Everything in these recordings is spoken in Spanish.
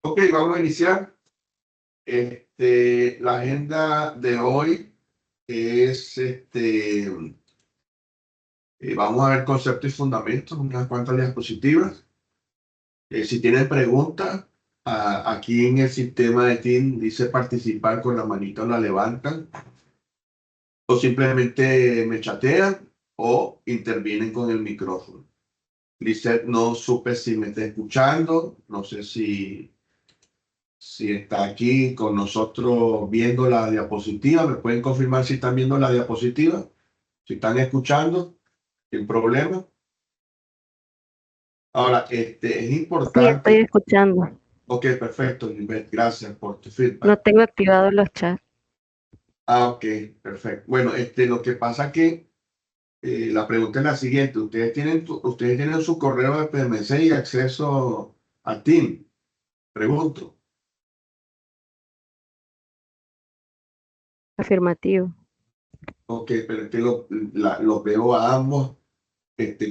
Ok, vamos a iniciar. La agenda de hoy es, vamos a ver conceptos y fundamentos, unas cuantas diapositivas. Si tienen preguntas, aquí en el sistema de Team dice participar, con la manita la levantan, o simplemente me chatean o intervienen con el micrófono. Lizeth, no supe si me está escuchando, no sé si está aquí con nosotros viendo la diapositiva. ¿Me pueden confirmar si están viendo la diapositiva? Si están escuchando, sin problema. Ahora, es Sí, estoy importante. escuchando. Ok, perfecto, Lisbeth, gracias por tu No feedback. tengo activados los chats. Ok, perfecto. Bueno, lo que pasa que la pregunta es la siguiente. Ustedes tienen su correo de PMC y acceso a Team. Pregunto. Afirmativo. Ok, pero es que los veo a ambos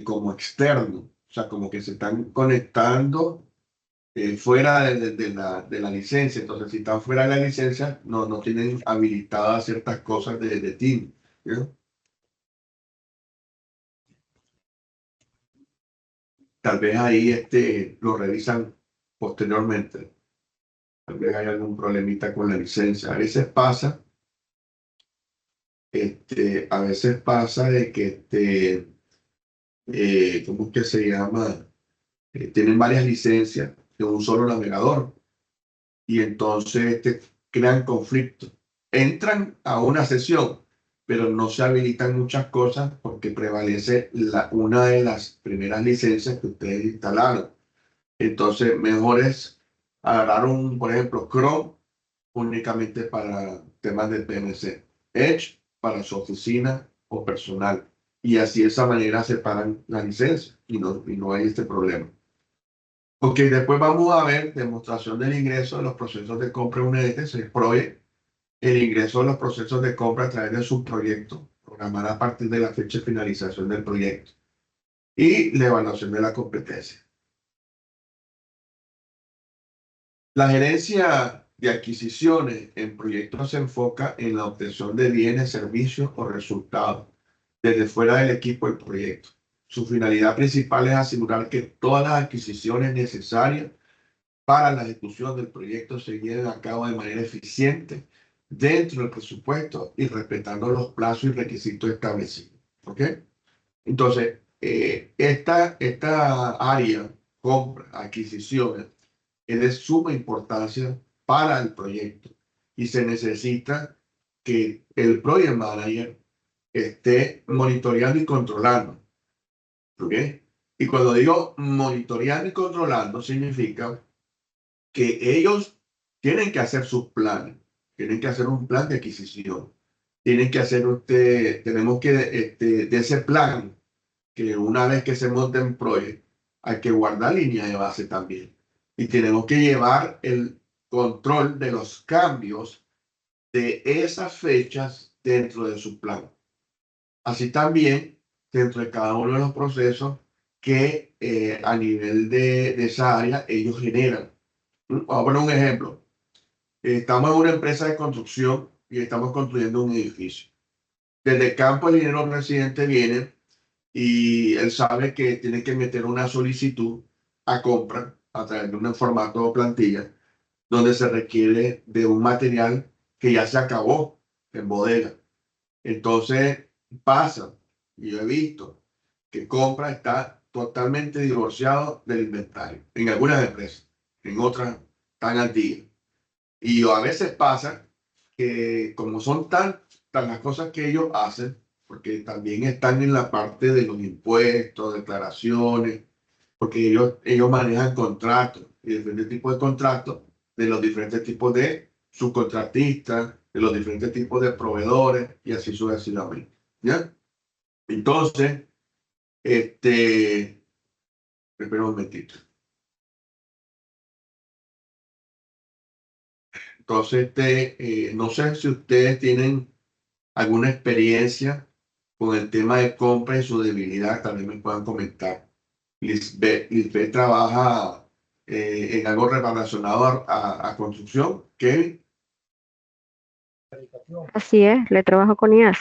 como externo, o sea, como que se están conectando fuera de la licencia. Entonces, si están fuera de la licencia, no tienen habilitadas ciertas cosas de Team, ¿no? Tal vez ahí lo revisan posteriormente. Tal vez hay algún problemita con la licencia. A veces pasa de que ¿cómo es que se llama? Tienen varias licencias de un solo navegador. Y entonces crean conflictos. Entran a una sesión, pero no se habilitan muchas cosas porque prevalece una de las primeras licencias que ustedes instalaron. Entonces, mejor es agarrar por ejemplo, Chrome únicamente para temas de PNC, Edge para su oficina o personal. Y así de esa manera separan la licencia y no hay este problema. Ok, después vamos a ver demostración del ingreso de los procesos de compra UNED, Project, el ingreso de los procesos de compra a través de su proyecto, programar a partir de la fecha de finalización del proyecto, y la evaluación de la competencia. La gerencia de adquisiciones en proyectos se enfoca en la obtención de bienes, servicios o resultados desde fuera del equipo del proyecto. Su finalidad principal es asegurar que todas las adquisiciones necesarias para la ejecución del proyecto se lleven a cabo de manera eficiente dentro del presupuesto y respetando los plazos y requisitos establecidos. ¿Ok? Entonces, esta área, compra, adquisiciones, es de suma importancia para el proyecto y se necesita que el project manager esté monitoreando y controlando. ¿Ok? Y cuando digo monitoreando y controlando, significa que ellos tienen que hacer sus planes, tienen que hacer un plan de adquisición, tenemos que, de ese plan, que una vez que se monte en proyecto, hay que guardar línea de base también. Y tenemos que llevar el control de los cambios de esas fechas dentro de su plan. Así también, dentro de cada uno de los procesos que a nivel de esa área ellos generan. Vamos a poner un ejemplo. Estamos en una empresa de construcción y estamos construyendo un edificio. Desde el campo el ingeniero residente viene y él sabe que tiene que meter una solicitud a compra a través de un formato o plantilla donde se requiere de un material que ya se acabó en bodega. Entonces pasa, y yo he visto que compra está totalmente divorciado del inventario en algunas empresas, en otras están al día. Y a veces pasa que como son tan las cosas que ellos hacen, porque también están en la parte de los impuestos, declaraciones, porque ellos manejan contratos y diferentes tipos de contratos de los diferentes tipos de subcontratistas, de los diferentes tipos de proveedores y así sucesivamente. ¿Ya? Entonces, espera un momentito. Entonces, no sé si ustedes tienen alguna experiencia con el tema de compra y su debilidad, también me puedan comentar. Lisbeth trabaja en algo relacionado a construcción. Kevin. Así es, le trabajo con IAS.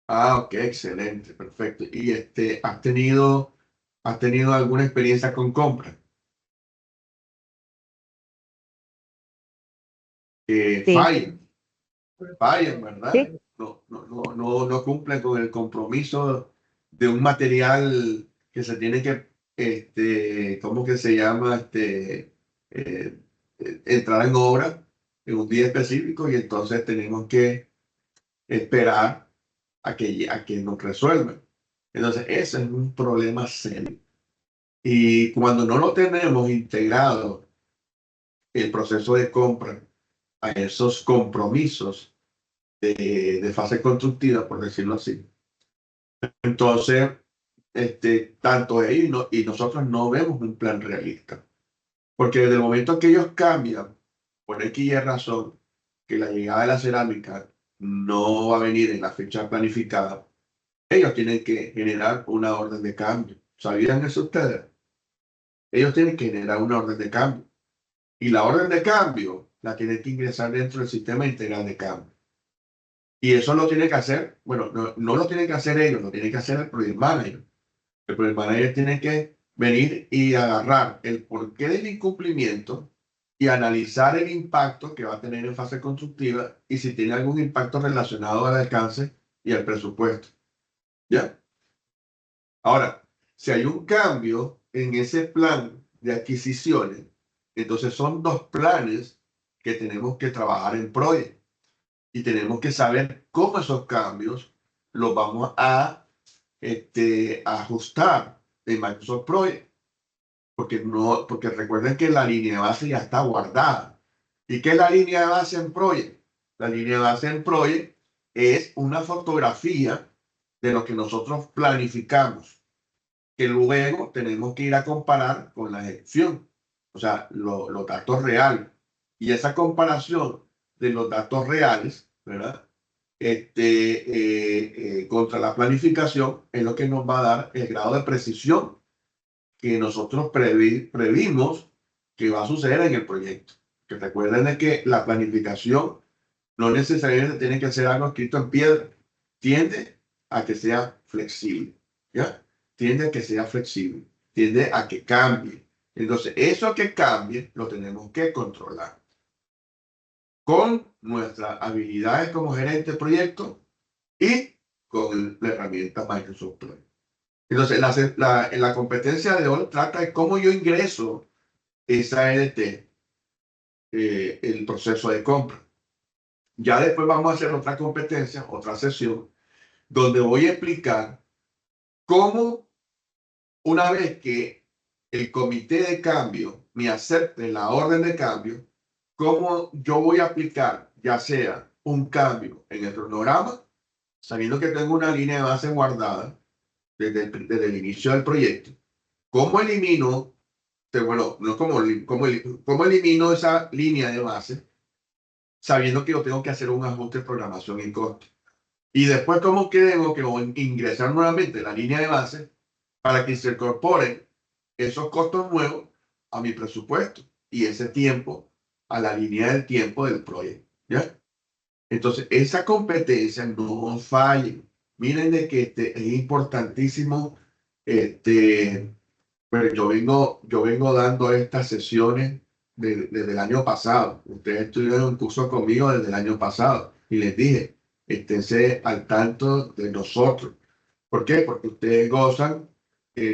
Ah, ok, excelente, perfecto. ¿Y has tenido alguna experiencia con compras? Sí, Fallan, ¿verdad? sí, No cumplen con el compromiso de un material que se tiene que, ¿cómo que se llama? Eh, Entrar en obra en un día específico y entonces tenemos que esperar a que nos resuelvan. Entonces, ese es un problema serio. Y cuando no lo tenemos integrado el proceso de compra a esos compromisos de fase constructiva, por decirlo así, entonces, tanto ellos y nosotros no vemos un plan realista. Porque desde el momento que ellos cambian, por X y razón, que la llegada de la cerámica no va a venir en la fecha planificada, ellos tienen que generar una orden de cambio. ¿Sabían eso ustedes? Ellos tienen que generar una orden de cambio. Y la orden de cambio la tienen que ingresar dentro del sistema integral de cambio. Y eso lo tiene que hacer, bueno, no lo tienen que hacer ellos, lo tiene que hacer el project manager. El project manager tiene que venir y agarrar el porqué del incumplimiento y analizar el impacto que va a tener en fase constructiva y si tiene algún impacto relacionado al alcance y al presupuesto. ¿Ya? Ahora, si hay un cambio en ese plan de adquisiciones, entonces son dos planes que tenemos que trabajar en proyecto y tenemos que saber cómo esos cambios los vamos a ajustar en Microsoft Project, porque recuerden que la línea de base ya está guardada. ¿Y qué es la línea de base en Project? La línea de base en Project es una fotografía de lo que nosotros planificamos, que luego tenemos que ir a comparar con la ejecución, o sea, los datos reales. Y esa comparación de los datos reales, ¿verdad? Contra la planificación es lo que nos va a dar el grado de precisión que nosotros previmos que va a suceder en el proyecto. Que recuerden de que la planificación no necesariamente tiene que ser algo escrito en piedra, tiende a que sea flexible, ¿ya? Tiende a que sea flexible, tiende a que cambie. Entonces, eso que cambie lo tenemos que controlar con nuestras habilidades como gerente de proyecto y con la herramienta Microsoft Project. Entonces, la competencia de hoy trata de cómo yo ingreso esa EDT, el proceso de compra. Ya después vamos a hacer otra competencia, otra sesión, donde voy a explicar cómo una vez que el comité de cambio me acepte la orden de cambio, cómo yo voy a aplicar ya sea un cambio en el cronograma, sabiendo que tengo una línea de base guardada desde el inicio del proyecto, cómo elimino, bueno, no cómo elimino esa línea de base, sabiendo que yo tengo que hacer un ajuste de programación en costo. Y después, ¿cómo tengo que ingresar nuevamente la línea de base para que se incorporen esos costos nuevos a mi presupuesto y ese tiempo a la línea del tiempo del proyecto? ¿Ya? Entonces, esa competencia no falle. Miren de que es importantísimo. Pero yo vengo dando estas sesiones desde el año pasado. Ustedes estuvieron en un curso conmigo desde el año pasado y les dije, esténse al tanto de nosotros. ¿Por qué? Porque ustedes gozan,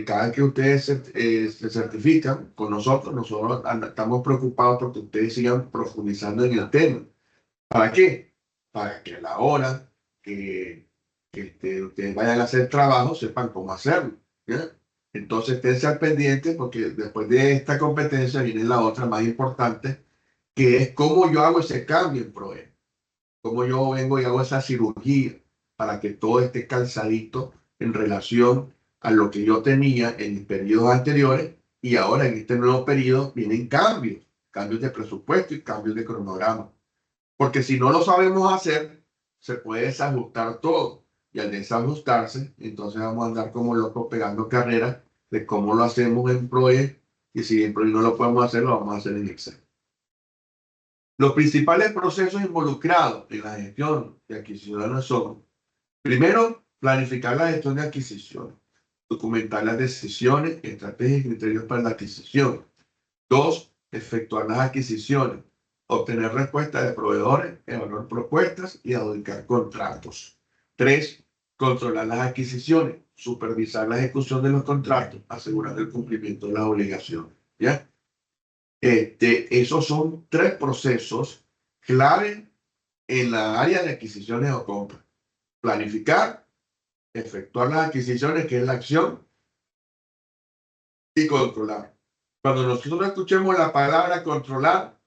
cada vez que ustedes se certifican con nosotros, nosotros estamos preocupados porque ustedes sigan profundizando en el tema. ¿Para qué? Para que a la hora que ustedes vayan a hacer trabajo sepan cómo hacerlo. ¿Ya? Entonces, esténse al pendiente porque después de esta competencia viene la otra más importante, que es cómo yo hago ese cambio en PROE, cómo yo vengo y hago esa cirugía para que todo esté calzadito en relación a lo que yo tenía en periodos anteriores y ahora en este nuevo periodo vienen cambios, cambios de presupuesto y cambios de cronograma. Porque si no lo sabemos hacer, se puede desajustar todo. Y al desajustarse, entonces vamos a andar como locos pegando carreras de cómo lo hacemos en Project Y si no lo podemos hacer, lo vamos a hacer en Excel. Los principales procesos involucrados en la gestión de adquisiciones son, primero, planificar la gestión de adquisiciones, documentar las decisiones, estrategias y criterios para la adquisición. Dos, efectuar las adquisiciones, obtener respuestas de proveedores, evaluar propuestas y adjudicar contratos. Tres, controlar las adquisiciones, supervisar la ejecución de los contratos, asegurar el cumplimiento de las obligaciones. ¿Ya? Esos son tres procesos clave en la área de adquisiciones o compras. Planificar, efectuar las adquisiciones, que es la acción, y controlar. Cuando nosotros escuchemos la palabra controlar,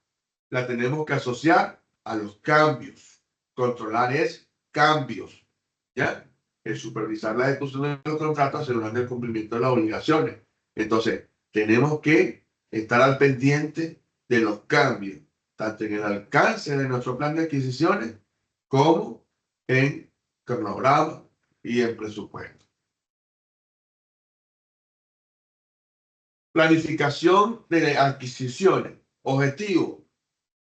la tenemos que asociar a los cambios. Controlar es cambios, ¿ya? El supervisar la ejecución de los contratos, asegurando el cumplimiento de las obligaciones. Entonces, tenemos que estar al pendiente de los cambios, tanto en el alcance de nuestro plan de adquisiciones como en cronograma y en presupuesto. Planificación de adquisiciones. Objetivo: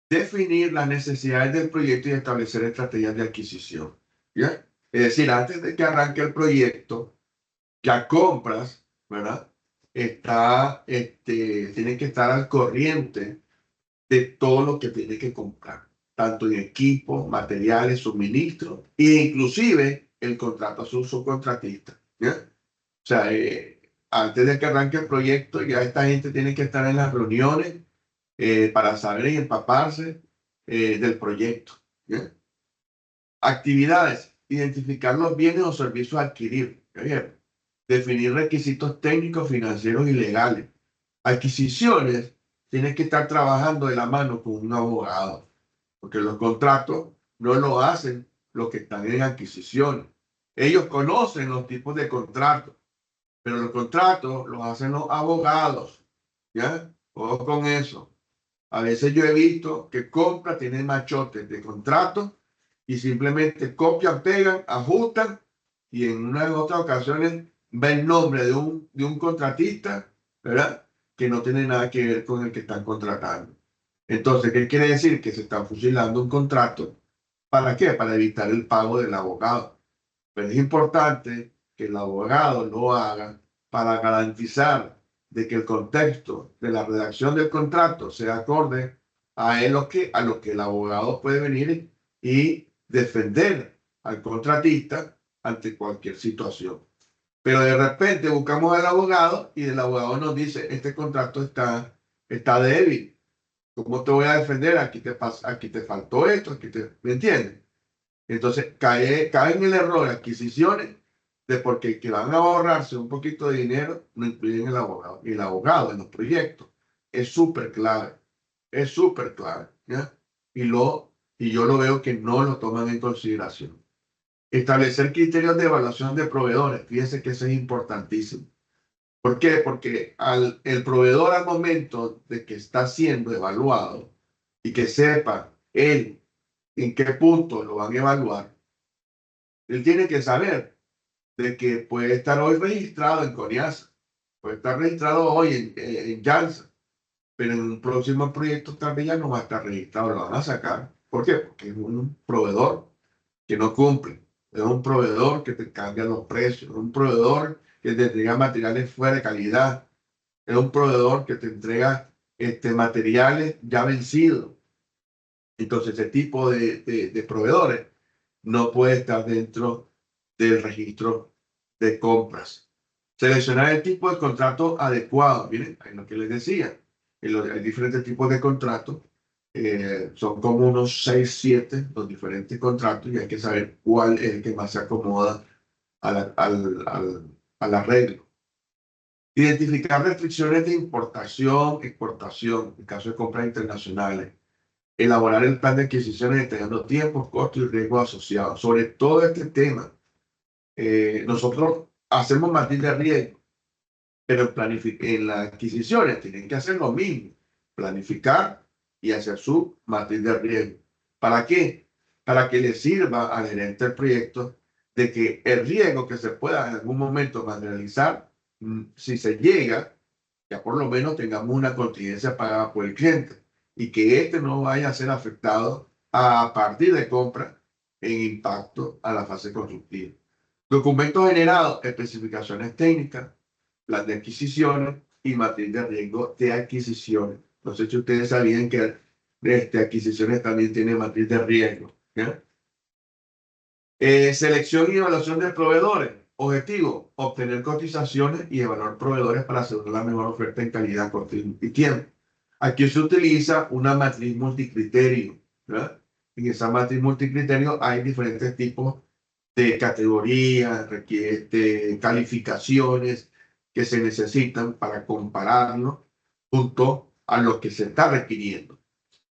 definir las necesidades del proyecto y establecer estrategias de adquisición. ¿Ya? Es decir, antes de que arranque el proyecto, ya compras, ¿verdad? Tiene que estar al corriente de todo lo que tiene que comprar, tanto en equipos, materiales, suministros e inclusive el contrato a su subcontratista. ¿Ya? O sea, antes de que arranque el proyecto, ya esta gente tiene que estar en las reuniones para saber y empaparse del proyecto. ¿Ya? Actividades: identificar los bienes o servicios a adquirir. ¿Ya? Definir requisitos técnicos, financieros y legales. Adquisiciones: tienes que estar trabajando de la mano con un abogado, porque los contratos no lo hacen los que están en adquisiciones. Ellos conocen los tipos de contratos, pero los contratos los hacen los abogados. ¿Ya? Ojo con eso. A veces yo he visto que compra, tienen machotes de contratos y simplemente copian, pegan, ajustan y en unas otras ocasiones va el nombre de un contratista, ¿verdad? Que no tiene nada que ver con el que están contratando. Entonces, ¿qué quiere decir? Que se está fusilando un contrato. ¿Para qué? Para evitar el pago del abogado. Pero es importante que el abogado lo haga para garantizar de que el contexto de la redacción del contrato sea acorde a lo que el abogado puede venir y defender al contratista ante cualquier situación. Pero de repente buscamos al abogado y el abogado nos dice, este contrato está débil. ¿Cómo te voy a defender? Aquí te faltó esto, ¿me entiendes? Entonces cae en el error de adquisiciones de porque que van a ahorrarse un poquito de dinero, no incluyen el abogado. Y el abogado en los proyectos es súper clave, es súper clave. ¿Ya? Y yo lo veo que no lo toman en consideración. Establecer criterios de evaluación de proveedores. Fíjense que eso es importantísimo. ¿Por qué? Porque el proveedor al momento de que está siendo evaluado y que sepa él en qué punto lo van a evaluar, él tiene que saber de que puede estar hoy registrado en CONIASA, puede estar registrado hoy en JANSA, pero en un próximo proyecto tal vez ya no va a estar registrado, lo van a sacar. ¿Por qué? Porque es un proveedor que no cumple, es un proveedor que te cambia los precios, es un proveedor que te entrega materiales fuera de calidad, es un proveedor que te entrega materiales ya vencidos. Entonces, ese tipo de proveedores no puede estar dentro del registro de compras. Seleccionar el tipo de contrato adecuado. Miren, es lo que les decía. Hay diferentes tipos de contratos. Son como unos 6, 7 los diferentes contratos y hay que saber cuál es el que más se acomoda al arreglo. Identificar restricciones de importación, exportación, en caso de compras internacionales. Elaborar el plan de adquisiciones detallando tiempos, costos y riesgos asociados. Sobre todo este tema, nosotros hacemos matriz de riesgo, pero en las adquisiciones tienen que hacer lo mismo, planificar y hacer su matriz de riesgo. ¿Para qué? Para que le sirva al gerente del proyecto de que el riesgo que se pueda en algún momento materializar, si se llega, ya por lo menos tengamos una contingencia pagada por el cliente y que este no vaya a ser afectado a partir de compra en impacto a la fase constructiva. Documentos generados, especificaciones técnicas, plan de adquisiciones y matriz de riesgo de adquisiciones. No sé si ustedes sabían que adquisiciones también tiene matriz de riesgo. ¿Ya? Selección y evaluación de proveedores. Objetivo, obtener cotizaciones y evaluar proveedores para asegurar la mejor oferta en calidad, costo y tiempo. Aquí se utiliza una matriz multicriterio. ¿Verdad? En esa matriz multicriterio hay diferentes tipos de categorías, de calificaciones que se necesitan para compararlo junto a lo que se está requiriendo.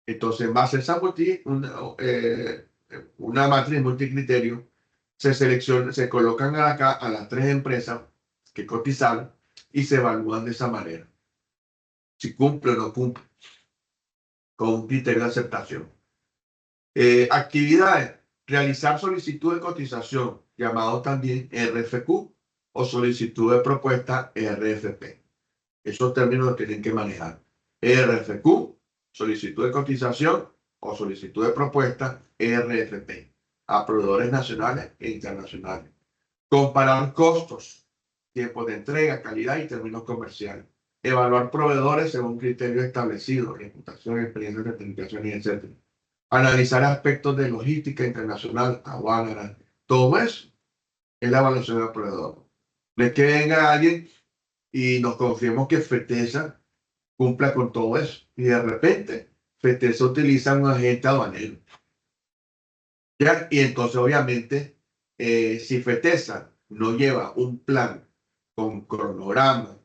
Entonces, en base a esa una matriz multicriterio, se colocan acá a las 3 empresas que cotizaron y se evalúan de esa manera. Si cumple o no cumple, con un criterio de aceptación. Actividades. Realizar solicitud de cotización, llamado también RFQ, o solicitud de propuesta RFP. Esos términos los tienen que manejar. RFQ, solicitud de cotización o solicitud de propuesta RFP, a proveedores nacionales e internacionales. Comparar costos, tiempos de entrega, calidad y términos comerciales. Evaluar proveedores según criterios establecidos, reputación, experiencia, certificaciones, etc. Analizar aspectos de logística internacional, aduana, todo eso es la evaluación del proveedor. No es que venga alguien y nos confiemos que FETESA cumpla con todo eso. Y de repente, FETESA utiliza un agente aduanero. ¿Ya? Y entonces, obviamente, si FETESA no lleva un plan con cronograma,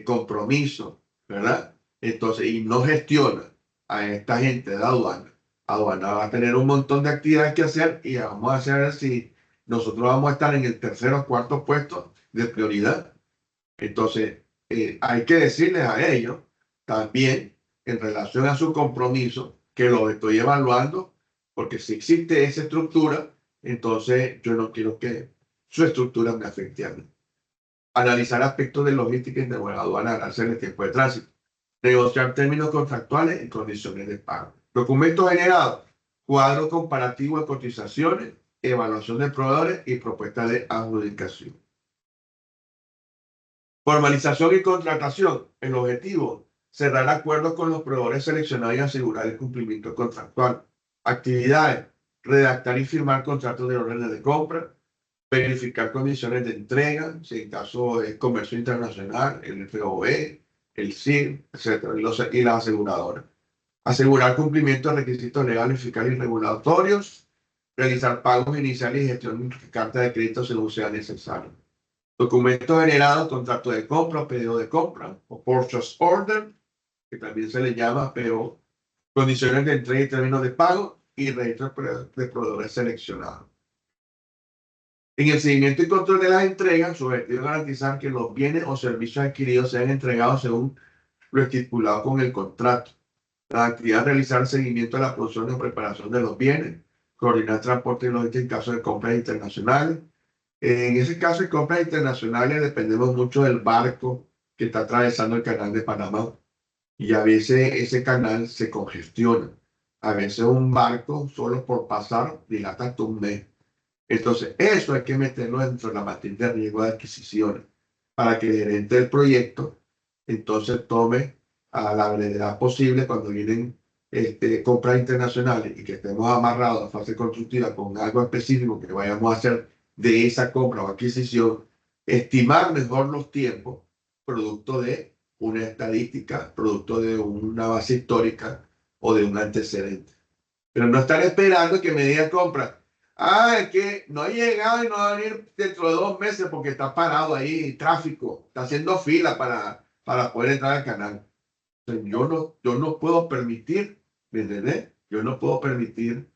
compromiso, ¿verdad? Entonces, y no gestiona a esta gente de aduana va a tener un montón de actividades que hacer y vamos a hacer si nosotros vamos a estar en el tercero o cuarto puesto de prioridad. Entonces, hay que decirles a ellos también en relación a su compromiso que lo estoy evaluando, porque si existe esa estructura, entonces yo no quiero que su estructura me afecte a mí. Analizar aspectos de logística y de aduana, hacer el tiempo de tránsito. Negociar términos contractuales y condiciones de pago. Documentos generados. Cuadro comparativo de cotizaciones, evaluación de proveedores y propuesta de adjudicación. Formalización y contratación. El objetivo, cerrar acuerdos con los proveedores seleccionados y asegurar el cumplimiento contractual. Actividades, redactar y firmar contratos de órdenes de compra, verificar condiciones de entrega, si en caso de comercio internacional, el FOB, el CIR, etc., y las aseguradoras. Asegurar cumplimiento de requisitos legales, fiscales y regulatorios, realizar pagos iniciales y gestión de carta de crédito según sea necesario. Documentos generados, contrato de compra, pedido de compra o purchase order, que también se le llama PO, condiciones de entrega y términos de pago y registro de proveedores seleccionados. En el seguimiento y control de las entregas, su objetivo es garantizar que los bienes o servicios adquiridos sean entregados según lo estipulado con el contrato. La actividad es realizar seguimiento de la producción y preparación de los bienes, coordinar transporte y logística en caso de compras internacionales. En ese caso de compras internacionales dependemos mucho del barco que está atravesando el canal de Panamá y a veces ese canal se congestiona. A veces un barco solo por pasar dilata hasta un mes. Entonces, eso hay que meterlo dentro de la matriz de riesgo de adquisiciones para que el gerente del proyecto entonces tome a la brevedad posible cuando vienen compras internacionales y que estemos amarrados a fase constructiva con algo específico que vayamos a hacer de esa compra o adquisición, estimar mejor los tiempos producto de una estadística, producto de una base histórica o de un antecedente. Pero no estar esperando que me diga compra. Ah, es que no ha llegado y no va a venir dentro de 2 meses porque está parado ahí, tráfico, está haciendo fila para poder entrar al canal. Entonces, yo no puedo permitir, ¿me entendés? Yo no puedo permitir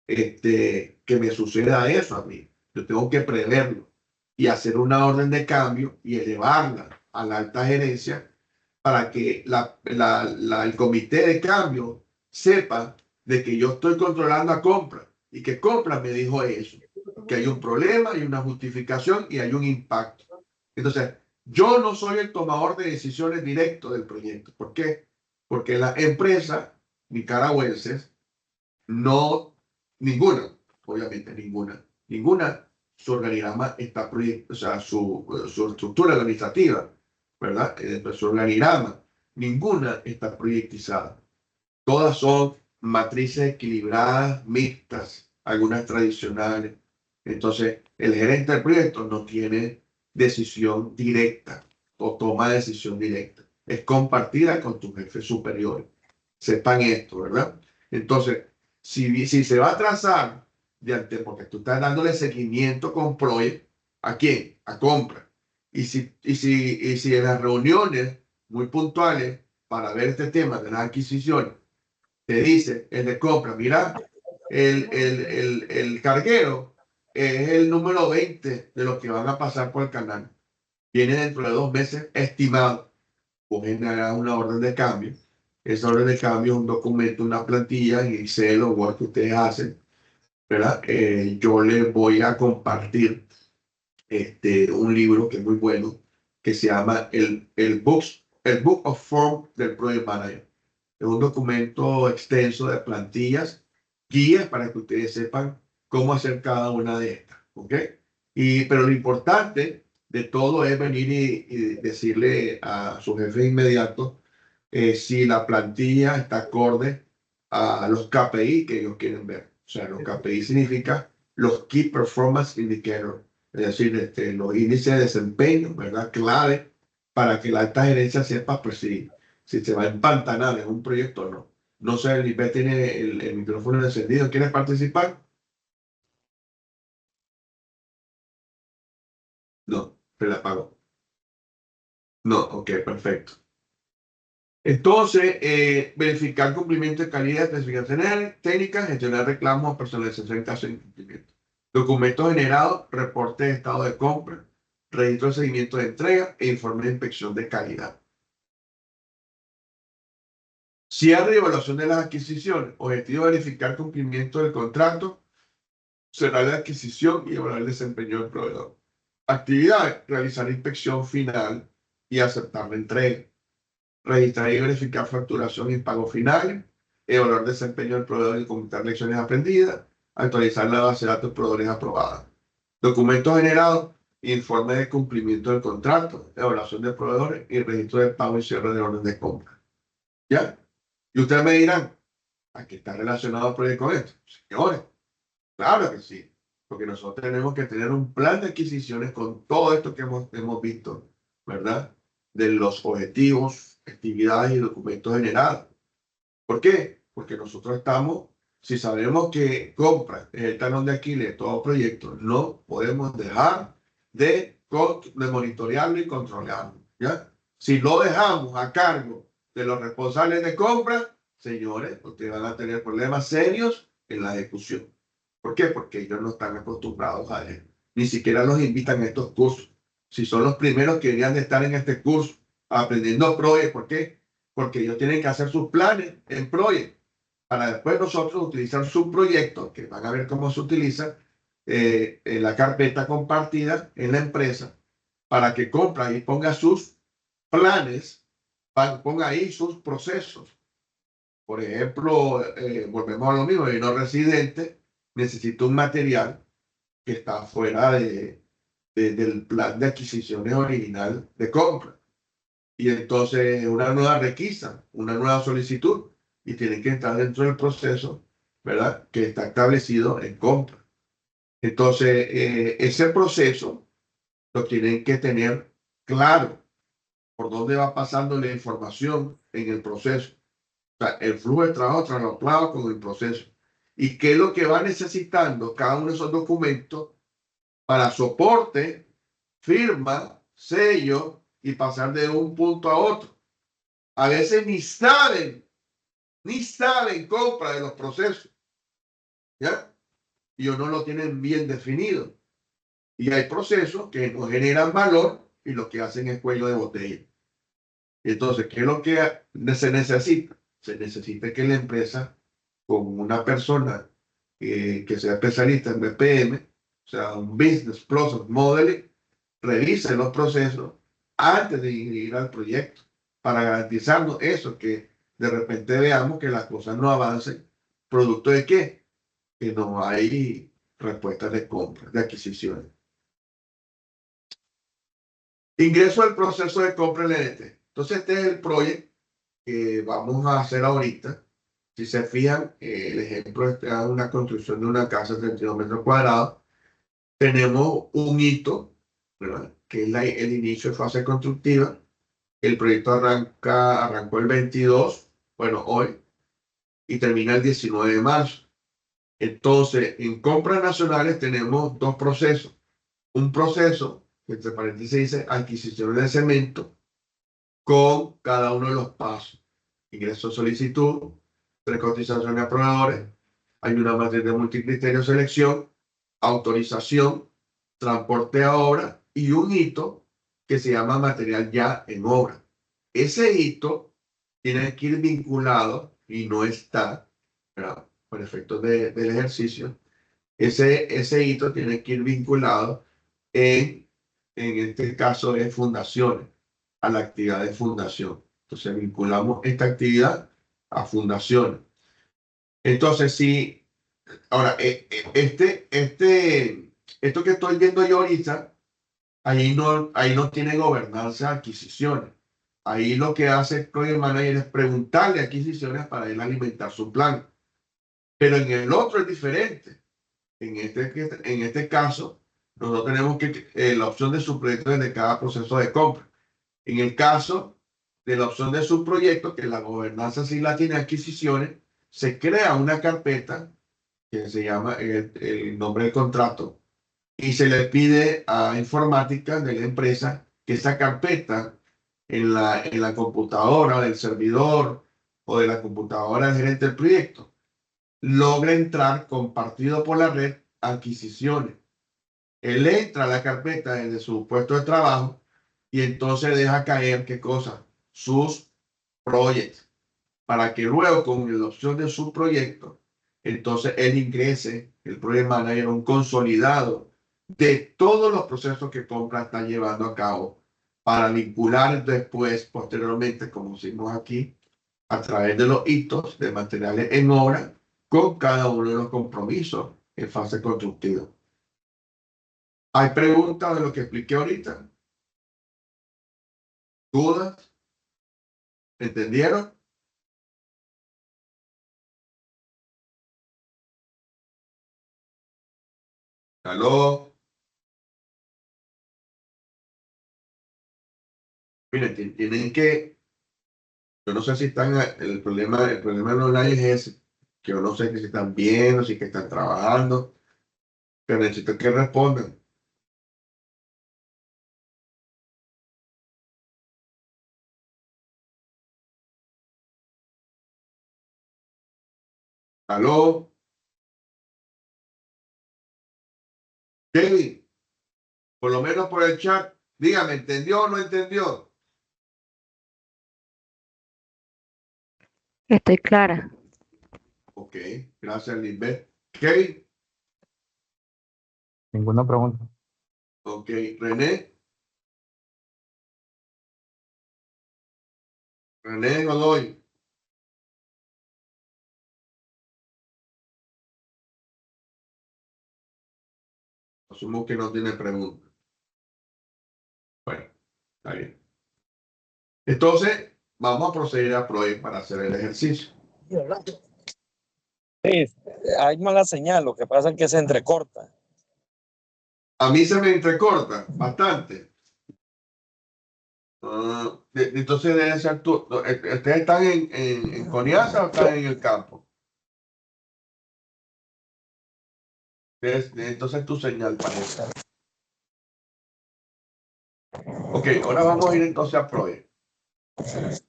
que me suceda eso a mí. Yo tengo que preverlo y hacer una orden de cambio y elevarla a la alta gerencia para que el comité de cambio sepa de que yo estoy controlando a compra y que compra me dijo eso, que hay un problema, hay una justificación y hay un impacto. Entonces, Yo no soy el tomador de decisiones directo del proyecto. ¿Por qué? Porque las empresas nicaragüenses no, ninguna, obviamente ninguna, su organigrama está proyecto, o sea, su estructura organizativa, ¿verdad? Su organigrama, ninguna está proyectizada. Todas son matrices equilibradas, mixtas, algunas tradicionales. Entonces, el gerente del proyecto no tiene decisión directa o toma decisión directa. Es compartida con tu jefe superior. Sepan esto, ¿verdad? Entonces, si se va a trazar de ante, porque tú estás dándole seguimiento con Project, ¿a quién? A compra. Y si en las reuniones muy puntuales para ver este tema de las adquisiciones, te dice el de compra, mira, el carguero es el número 20 de los que van a pasar por el canal. Viene dentro de 2 meses estimado. Vos generar una orden de cambio. Esa orden de cambio es un documento, una plantilla en Excel o Word que ustedes hacen, ¿verdad? Yo les voy a compartir un libro que es muy bueno, que se llama el Book of Form del Project Manager. Es un documento extenso de plantillas, guías para que ustedes sepan cómo hacer cada una de estas, ¿ok? Pero lo importante de todo es venir y decirle a su jefe inmediato si la plantilla está acorde a los KPI que ellos quieren ver. O sea, los KPI significa los Key Performance Indicators, es decir, los índices de desempeño, ¿verdad? Clave para que la alta gerencia sepa, pues si se va a empantanar en un proyecto o no. No sé, el IP tiene el micrófono encendido. ¿Quieres participar? No, se la apagó. No, ok, perfecto. Entonces, verificar cumplimiento de calidad, especificaciones técnicas, gestionar reclamos, personalización en caso de incumplimiento. Documentos generados, reporte de estado de compra, registro de seguimiento de entrega e informe de inspección de calidad. Cierre y evaluación de las adquisiciones. Objetivo: verificar cumplimiento del contrato, cerrar la adquisición y evaluar el desempeño del proveedor. Actividades: realizar inspección final y aceptar la entrega. Registrar y verificar facturación y pago finales. Evaluar desempeño del proveedor y comentar lecciones aprendidas. Actualizar la base de datos de proveedores aprobadas. Documentos generados: informe de cumplimiento del contrato, evaluación de proveedores y registro de pago y cierre de orden de compra. ¿Ya? Y ustedes me dirán, ¿a qué está relacionado el proyecto con esto? Señores, claro que sí, porque nosotros tenemos que tener un plan de adquisiciones con todo esto que hemos visto, ¿verdad? De los objetivos, actividades y documentos generados. ¿Por qué? Porque nosotros estamos, si sabemos que compra es el talón de Aquiles de todo proyecto, no podemos dejar de monitorearlo y controlarlo, ¿ya? Si lo dejamos a cargo de los responsables de compra, señores, ustedes van a tener problemas serios en la ejecución. ¿Por qué? Porque ellos no están acostumbrados a eso. Ni siquiera los invitan a estos cursos. Si son los primeros que deberían de estar en este curso, aprendiendo Project, ¿por qué? Porque ellos tienen que hacer sus planes en Project, para después nosotros utilizar su proyecto, que van a ver cómo se utiliza, en la carpeta compartida en la empresa, para que compra y ponga sus planes, ponga ahí sus procesos. Por ejemplo, volvemos a lo mismo, el no residente necesita un material que está fuera del plan de adquisiciones original de compra. Y entonces una nueva requisa, una nueva solicitud, y tienen que entrar dentro del proceso, ¿verdad? Que está establecido en compra. Entonces, ese proceso lo tienen que tener claro por dónde va pasando la información en el proceso. O sea, el flujo de trabajo traslado con el proceso. Y qué es lo que va necesitando cada uno de esos documentos para soporte, firma, sello y pasar de un punto a otro. A veces ni saben compra de los procesos, ¿ya? Y no lo tienen bien definido. Y hay procesos que no generan valor y lo que hacen es cuello de botella. Entonces, ¿qué es lo que se necesita? Se necesita que la empresa, con una persona que sea especialista en BPM, o sea, un Business Process Modeling, revise los procesos, antes de ir al proyecto, para garantizarnos eso, que de repente veamos que las cosas no avancen. ¿Producto de qué? Que no hay respuestas de compra, de adquisición. Ingreso al proceso de compra LNT. Entonces, este es el proyecto que vamos a hacer ahorita. Si se fijan, el ejemplo es una construcción de una casa de 32 metros cuadrados. Tenemos un hito, ¿verdad?, que es el inicio de fase constructiva. El proyecto arrancó el 22, bueno, hoy, y termina el 19 de marzo. Entonces, en compras nacionales tenemos dos procesos. Un proceso, que entre paréntesis dice adquisición de cemento, con cada uno de los pasos. Ingreso solicitud, precotización a proveedores, hay una matriz de multicriterio selección, autorización, transporte a obra y un hito que se llama material ya en obra. Ese hito tiene que ir vinculado y no está, ¿verdad?, por efectos del ejercicio. Ese hito tiene que ir vinculado en este caso de fundaciones, a la actividad de fundación. Entonces vinculamos esta actividad a fundaciones. Entonces, sí, ahora, esto que estoy viendo yo ahorita, ahí no tiene gobernanza de adquisiciones. Ahí lo que hace el Project Manager es preguntarle a adquisiciones para él alimentar su plan. Pero en el otro es diferente. En este caso, nosotros tenemos la opción de subproyectos de cada proceso de compra. En el caso de la opción de subproyecto, que la gobernanza sí la tiene adquisiciones, se crea una carpeta que se llama el nombre del contrato y se le pide a informática de la empresa que esa carpeta en la computadora del servidor o de la computadora del gerente del proyecto logre entrar compartido por la red adquisiciones. Él entra a la carpeta desde su puesto de trabajo y entonces deja caer, ¿qué cosa? Sus proyectos, para que luego con la opción de su proyecto, entonces él ingrese, el Project Manager, un consolidado de todos los procesos que compra está llevando a cabo para vincular después, posteriormente, como hicimos aquí, a través de los hitos de materiales en obra con cada uno de los compromisos en fase constructiva. ¿Hay preguntas de lo que expliqué ahorita? ¿Dudas? ¿Entendieron? ¿Aló? Miren, tienen que, yo no sé si están, el problema de online es ese, que yo no sé si están viendo, si que están trabajando, pero necesito que respondan. ¿Aló? Kevin, por lo menos por el chat, dígame, ¿entendió o no entendió? Estoy clara. Ok, gracias, Lisbeth. Kevin, Ninguna pregunta. ok, René. René Godoy. Asumo que no tiene pregunta. Bueno, está bien. Entonces, vamos a proceder a Project para hacer el ejercicio. Sí, hay mala señal, lo que pasa es que se entrecorta. A mí se me entrecorta bastante. Entonces debe ser tú. ¿Ustedes están en Coniasa o están en el campo? Entonces tu señal parece. Ok, ahora vamos a ir entonces a Project.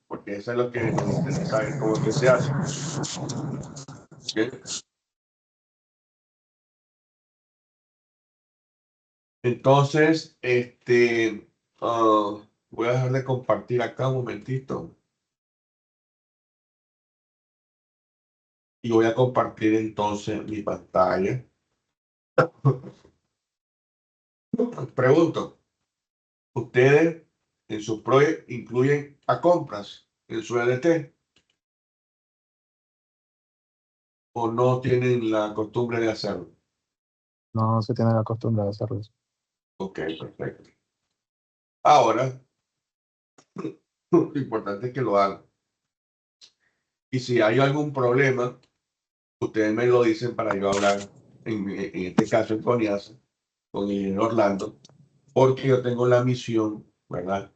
Porque eso es lo que nos interesa saber cómo es que se hace. ¿Okay? Entonces, voy a dejar de compartir acá un momentito. Y voy a compartir entonces mi pantalla. Pregunto, ¿ustedes en sus proyectos incluyen a compras en su LT o no tienen la costumbre de hacerlo. No se tiene la costumbre de hacerlo. Ok, perfecto. Ahora, lo importante es que lo hagan. Y si hay algún problema, ustedes me lo dicen para yo hablar, en este caso en Coniasa, con el ingeniero Orlando, porque yo tengo la misión, ¿verdad?,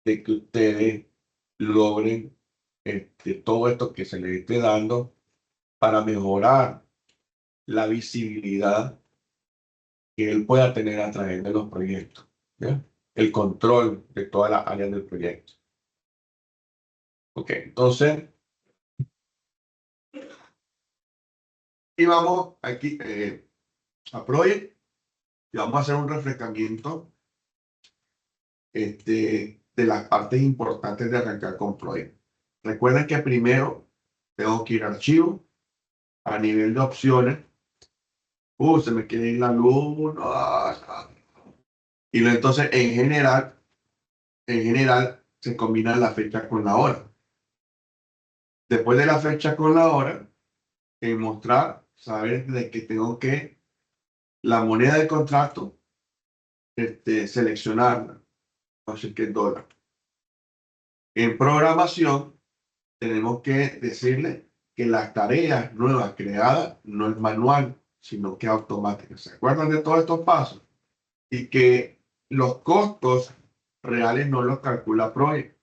de que ustedes logren todo esto que se les esté dando para mejorar la visibilidad que él pueda tener a través de los proyectos, ¿ya? El control de todas las áreas del proyecto. Ok, entonces, y vamos aquí a Project y vamos a hacer un refrescamiento de las partes importantes de arrancar con Project. Recuerden que primero tengo que ir a archivo, a nivel de opciones. Se me quiere ir la luz. Y entonces en general se combina la fecha con la hora. Después de la fecha con la hora, en mostrar, saber de que tengo que la moneda del contrato, seleccionarla, no sé qué dólar. En programación, tenemos que decirle que las tareas nuevas creadas no es manual, sino que automática. ¿Se acuerdan de todos estos pasos? Y que los costos reales no los calcula Project.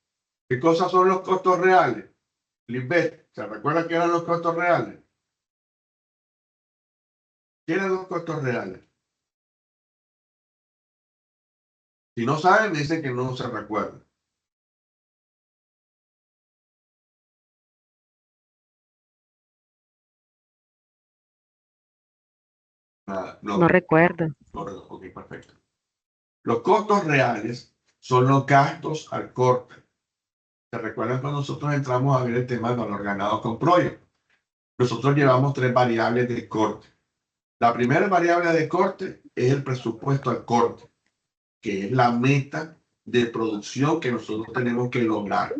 ¿Qué cosas son los costos reales? Lisbeth, ¿se recuerda qué eran los costos reales? ¿Qué eran los costos reales? Si no saben, dicen que no se recuerdan. No recuerdo. Ok, perfecto. Los costos reales son los gastos al corte. ¿Se recuerdan cuando nosotros entramos a ver el tema de valor ganado con Project? Nosotros llevamos 3 variables de corte. La primera variable de corte es el presupuesto al corte, que es la meta de producción que nosotros tenemos que lograr.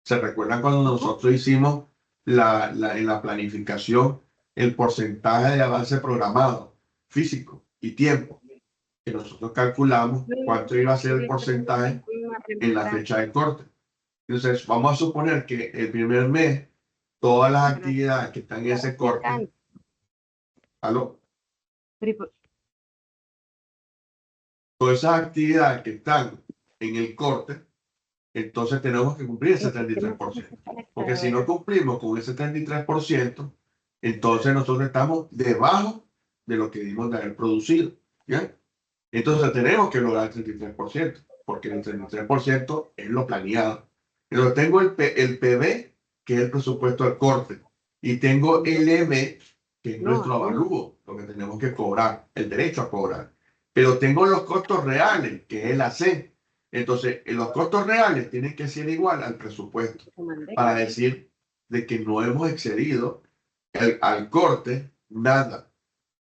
¿Se recuerdan cuando nosotros hicimos en la planificación el porcentaje de avance programado, físico y tiempo? Que nosotros calculamos cuánto iba a ser el porcentaje en la fecha de corte. Entonces, vamos a suponer que el primer mes, todas las actividades que están en ese corte, ¿aló? Todas esas actividades que están en el corte, entonces tenemos que cumplir el 73%. Porque si no cumplimos con el 73%, entonces nosotros estamos debajo de lo que dimos de haber producido. ¿Ya? Entonces tenemos que lograr el 33%, porque el 33% es lo planeado. Entonces tengo el PB, que es el presupuesto al corte, y tengo el EB, que es nuestro avalúo, lo que tenemos que cobrar, el derecho a cobrar. Pero tengo los costos reales, que es el AC. Entonces, los costos reales tienen que ser igual al presupuesto, para decir de que no hemos excedido al corte nada,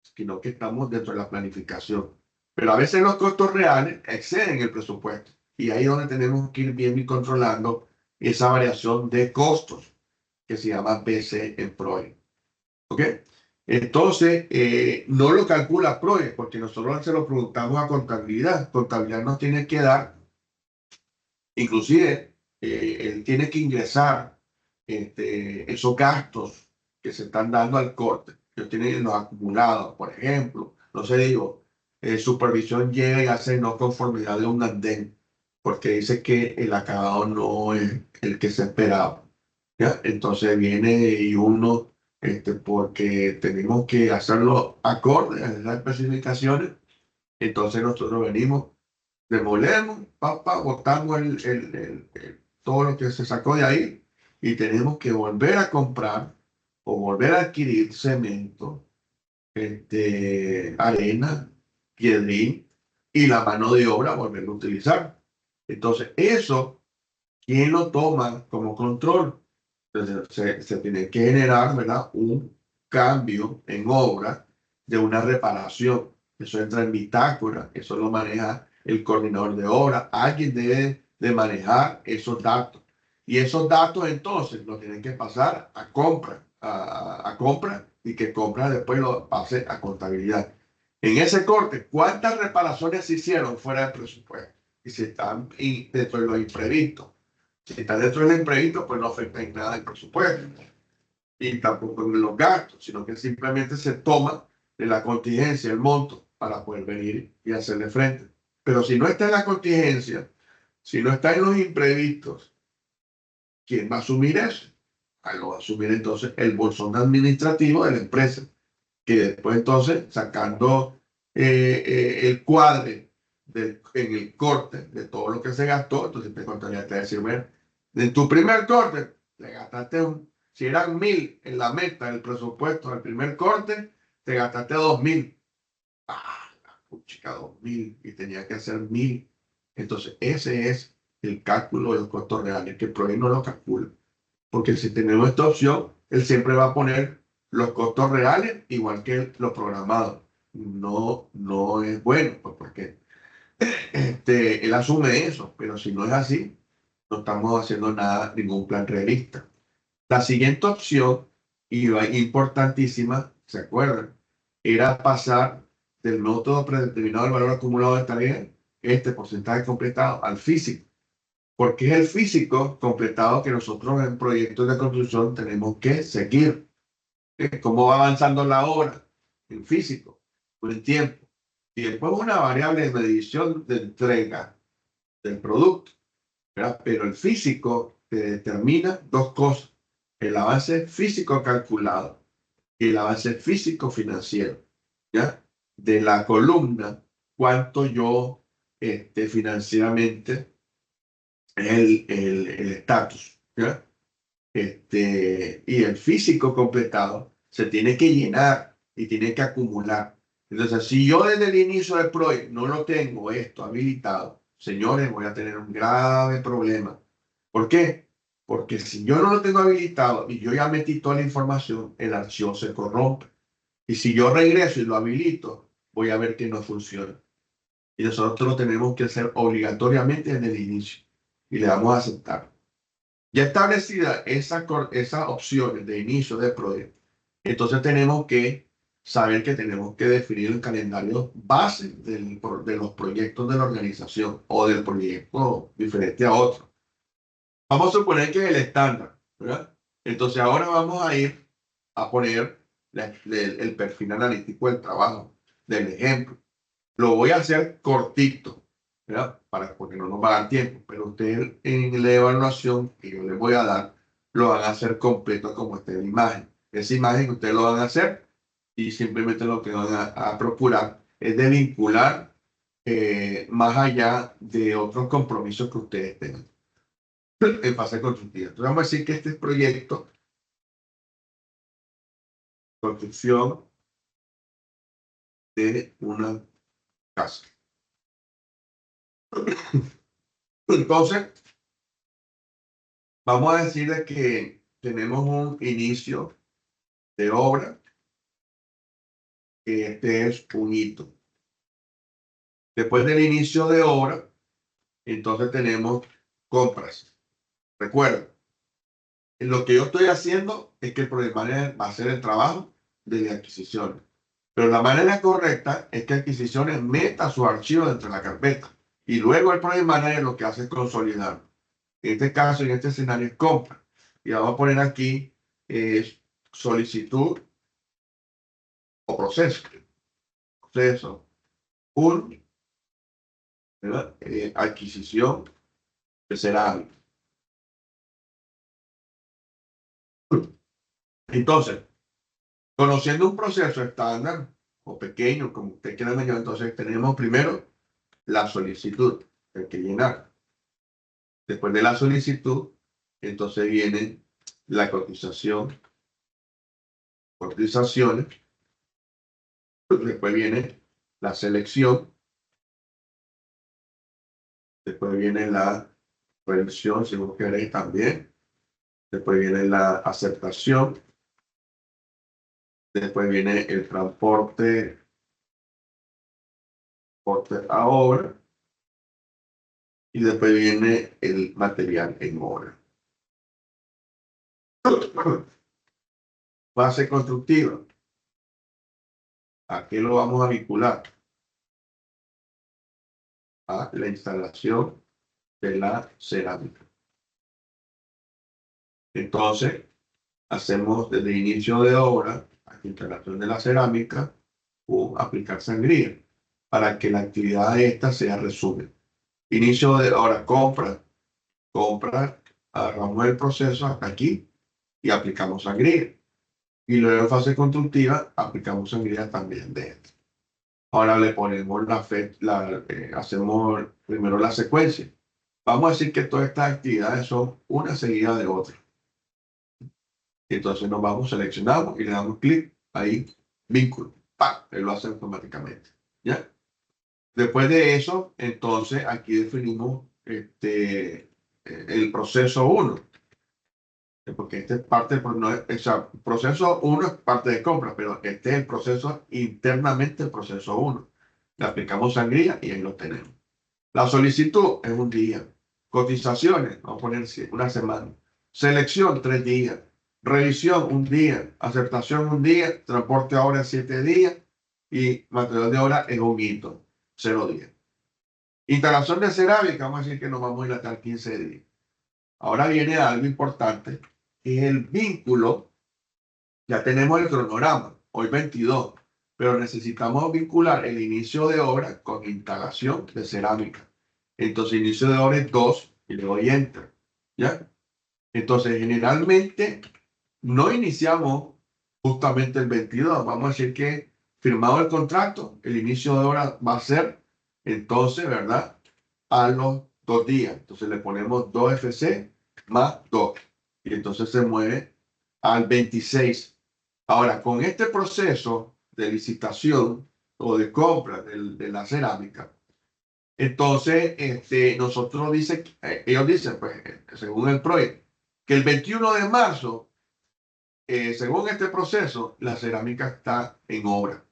sino que estamos dentro de la planificación. Pero a veces los costos reales exceden el presupuesto. Y ahí es donde tenemos que ir viendo y controlando esa variación de costos, que se llama BC en Project. ¿Ok? Entonces, no lo calcula Project, porque nosotros se lo preguntamos a contabilidad. Contabilidad nos tiene que dar, inclusive, él tiene que ingresar esos gastos que se están dando al corte. Ellos tienen los acumulados, por ejemplo. No sé, digo, supervisión llega y hace no conformidad de un andén, porque dice que el acabado no es el que se esperaba. ¿Ya? Entonces viene y uno, porque tenemos que hacerlo acorde a las especificaciones, entonces nosotros venimos, demolemos, botamos todo lo que se sacó de ahí y tenemos que volver a comprar o volver a adquirir cemento, arena, piedrín y la mano de obra volverlo a utilizar. Entonces, eso, ¿quién lo toma como control? Entonces, se tiene que generar, ¿verdad?, un cambio en obra de una reparación. Eso entra en bitácora, eso lo maneja el coordinador de obra. Alguien debe de manejar esos datos. Y esos datos entonces los tienen que pasar a compra, a compra, y que compra después lo pase a contabilidad. En ese corte, ¿cuántas reparaciones se hicieron fuera del presupuesto? Y si están dentro de lo imprevisto. Si está dentro del imprevisto, pues no afecta en nada el presupuesto. Y tampoco en los gastos, sino que simplemente se toma de la contingencia el monto para poder venir y hacerle frente. Pero si no está en la contingencia, si no está en los imprevistos, ¿quién va a asumir eso? Ahí lo va a asumir entonces el bolsón administrativo de la empresa, que después entonces sacando el cuadre en el corte de todo lo que se gastó, entonces te contaría, te decir, bueno, en tu primer corte te gastaste si eran 1.000 en la meta del presupuesto del primer corte, te gastaste 2.000. Chica, 2.000 y tenía que hacer 1.000. Entonces ese es el cálculo de los costos reales, que el proyecto no lo calcula. Porque si tenemos esta opción, él siempre va a poner los costos reales igual que los programados. No es bueno, pues porque él asume eso, pero si no es así, no estamos haciendo nada, ningún plan realista. La siguiente opción, y importantísima, ¿se acuerdan? Era pasar del método predeterminado del valor acumulado de tarea, este porcentaje completado, al físico. Porque es el físico completado que nosotros en proyectos de construcción tenemos que seguir. ¿Cómo va avanzando la obra? En físico, o en tiempo. Tiempo es una variable de medición de entrega del producto, ¿verdad? Pero el físico te determina dos cosas: el avance físico calculado y el avance físico financiero, ¿ya? De la columna, cuánto yo financieramente el estatus, ¿ya? Y el físico completado se tiene que llenar y tiene que acumular. Entonces, si yo desde el inicio del proyecto no lo tengo esto habilitado, señores, voy a tener un grave problema. ¿Por qué? Porque si yo no lo tengo habilitado y yo ya metí toda la información, el archivo se corrompe. Y si yo regreso y lo habilito, voy a ver que no funciona. Y nosotros lo tenemos que hacer obligatoriamente desde el inicio. Y le damos a aceptar. Ya establecida esas opciones de inicio de proyecto, entonces tenemos que saber que tenemos que definir el calendario base de los proyectos de la organización o del proyecto diferente a otro. Vamos a suponer que es el estándar, ¿verdad? Entonces ahora vamos a ir a poner el perfil analítico del trabajo, del ejemplo. Lo voy a hacer cortito, ¿verdad? Porque no nos va a dar tiempo, pero ustedes en la evaluación que yo les voy a dar, lo van a hacer completo como esté la imagen. Esa imagen que ustedes lo van a hacer y simplemente lo que van a procurar es de vincular más allá de otros compromisos que ustedes tengan en fase constructiva. Entonces vamos a decir que este proyecto, construcción de una casa. Entonces, vamos a decir de que tenemos un inicio de obra, que este es un hito. Después del inicio de obra, entonces tenemos compras. Recuerda, lo que yo estoy haciendo es que el project manager va a hacer el trabajo de adquisiciones. Pero la manera correcta es que adquisiciones meta su archivo dentro de la carpeta. Y luego el project manager lo que hace es consolidar. En este caso, en este escenario es compra. Y vamos a poner aquí solicitud o proceso. Proceso. Adquisición que será hábil. Entonces, conociendo un proceso estándar o pequeño, como usted quiera llamar, entonces tenemos primero la solicitud que hay que llenar. Después de la solicitud, entonces viene la cotizaciones. Después viene la selección. Después viene la revisión, si vos queréis también. Después viene la aceptación. Después viene el transporte a obra. y después viene el material en obra. Fase constructiva. ¿A qué lo vamos a vincular? A la instalación de la cerámica. Entonces, hacemos desde inicio de obra, a la instalación de la cerámica, o aplicar sangría, para que la actividad de esta sea resumen. Inicio de obra, compra, agarramos el proceso hasta aquí y aplicamos sangría. Y luego en fase constructiva, aplicamos sangría también de esto. Ahora le ponemos hacemos primero la secuencia. Vamos a decir que todas estas actividades son una seguida de otra. Entonces nos vamos, seleccionamos y le damos clic ahí, vínculo. ¡Pam! Él lo hace automáticamente. ¿Ya? Después de eso, entonces aquí definimos el proceso 1. Porque este es parte, proceso 1 es parte de compra, pero este es el proceso internamente, el proceso 1. Le aplicamos sangría y ahí lo tenemos. La solicitud es un día. Cotizaciones, vamos a poner una semana. Selección, 3 días. Revisión, un día. Aceptación, un día. Transporte a obra, 7 días. Y material de obra es un hito, 0 días. Instalación de cerámica, vamos a decir que nos vamos a dilatar 15 días. Ahora viene algo importante, que es el vínculo. Ya tenemos el cronograma, hoy 22, pero necesitamos vincular el inicio de obra con instalación de cerámica. Entonces, inicio de obra es 2 y le doy enter. ¿Ya? Entonces, generalmente no iniciamos justamente el 22. Vamos a decir que firmado el contrato, el inicio de obra va a ser, entonces, ¿verdad? A los 2 días. Entonces le ponemos 2 FC más 2. Y entonces se mueve al 26. Ahora, con este proceso de licitación o de compra de la cerámica, entonces ellos dicen, pues, según el proyecto, que el 21 de marzo, según este proceso, la cerámica está en obra.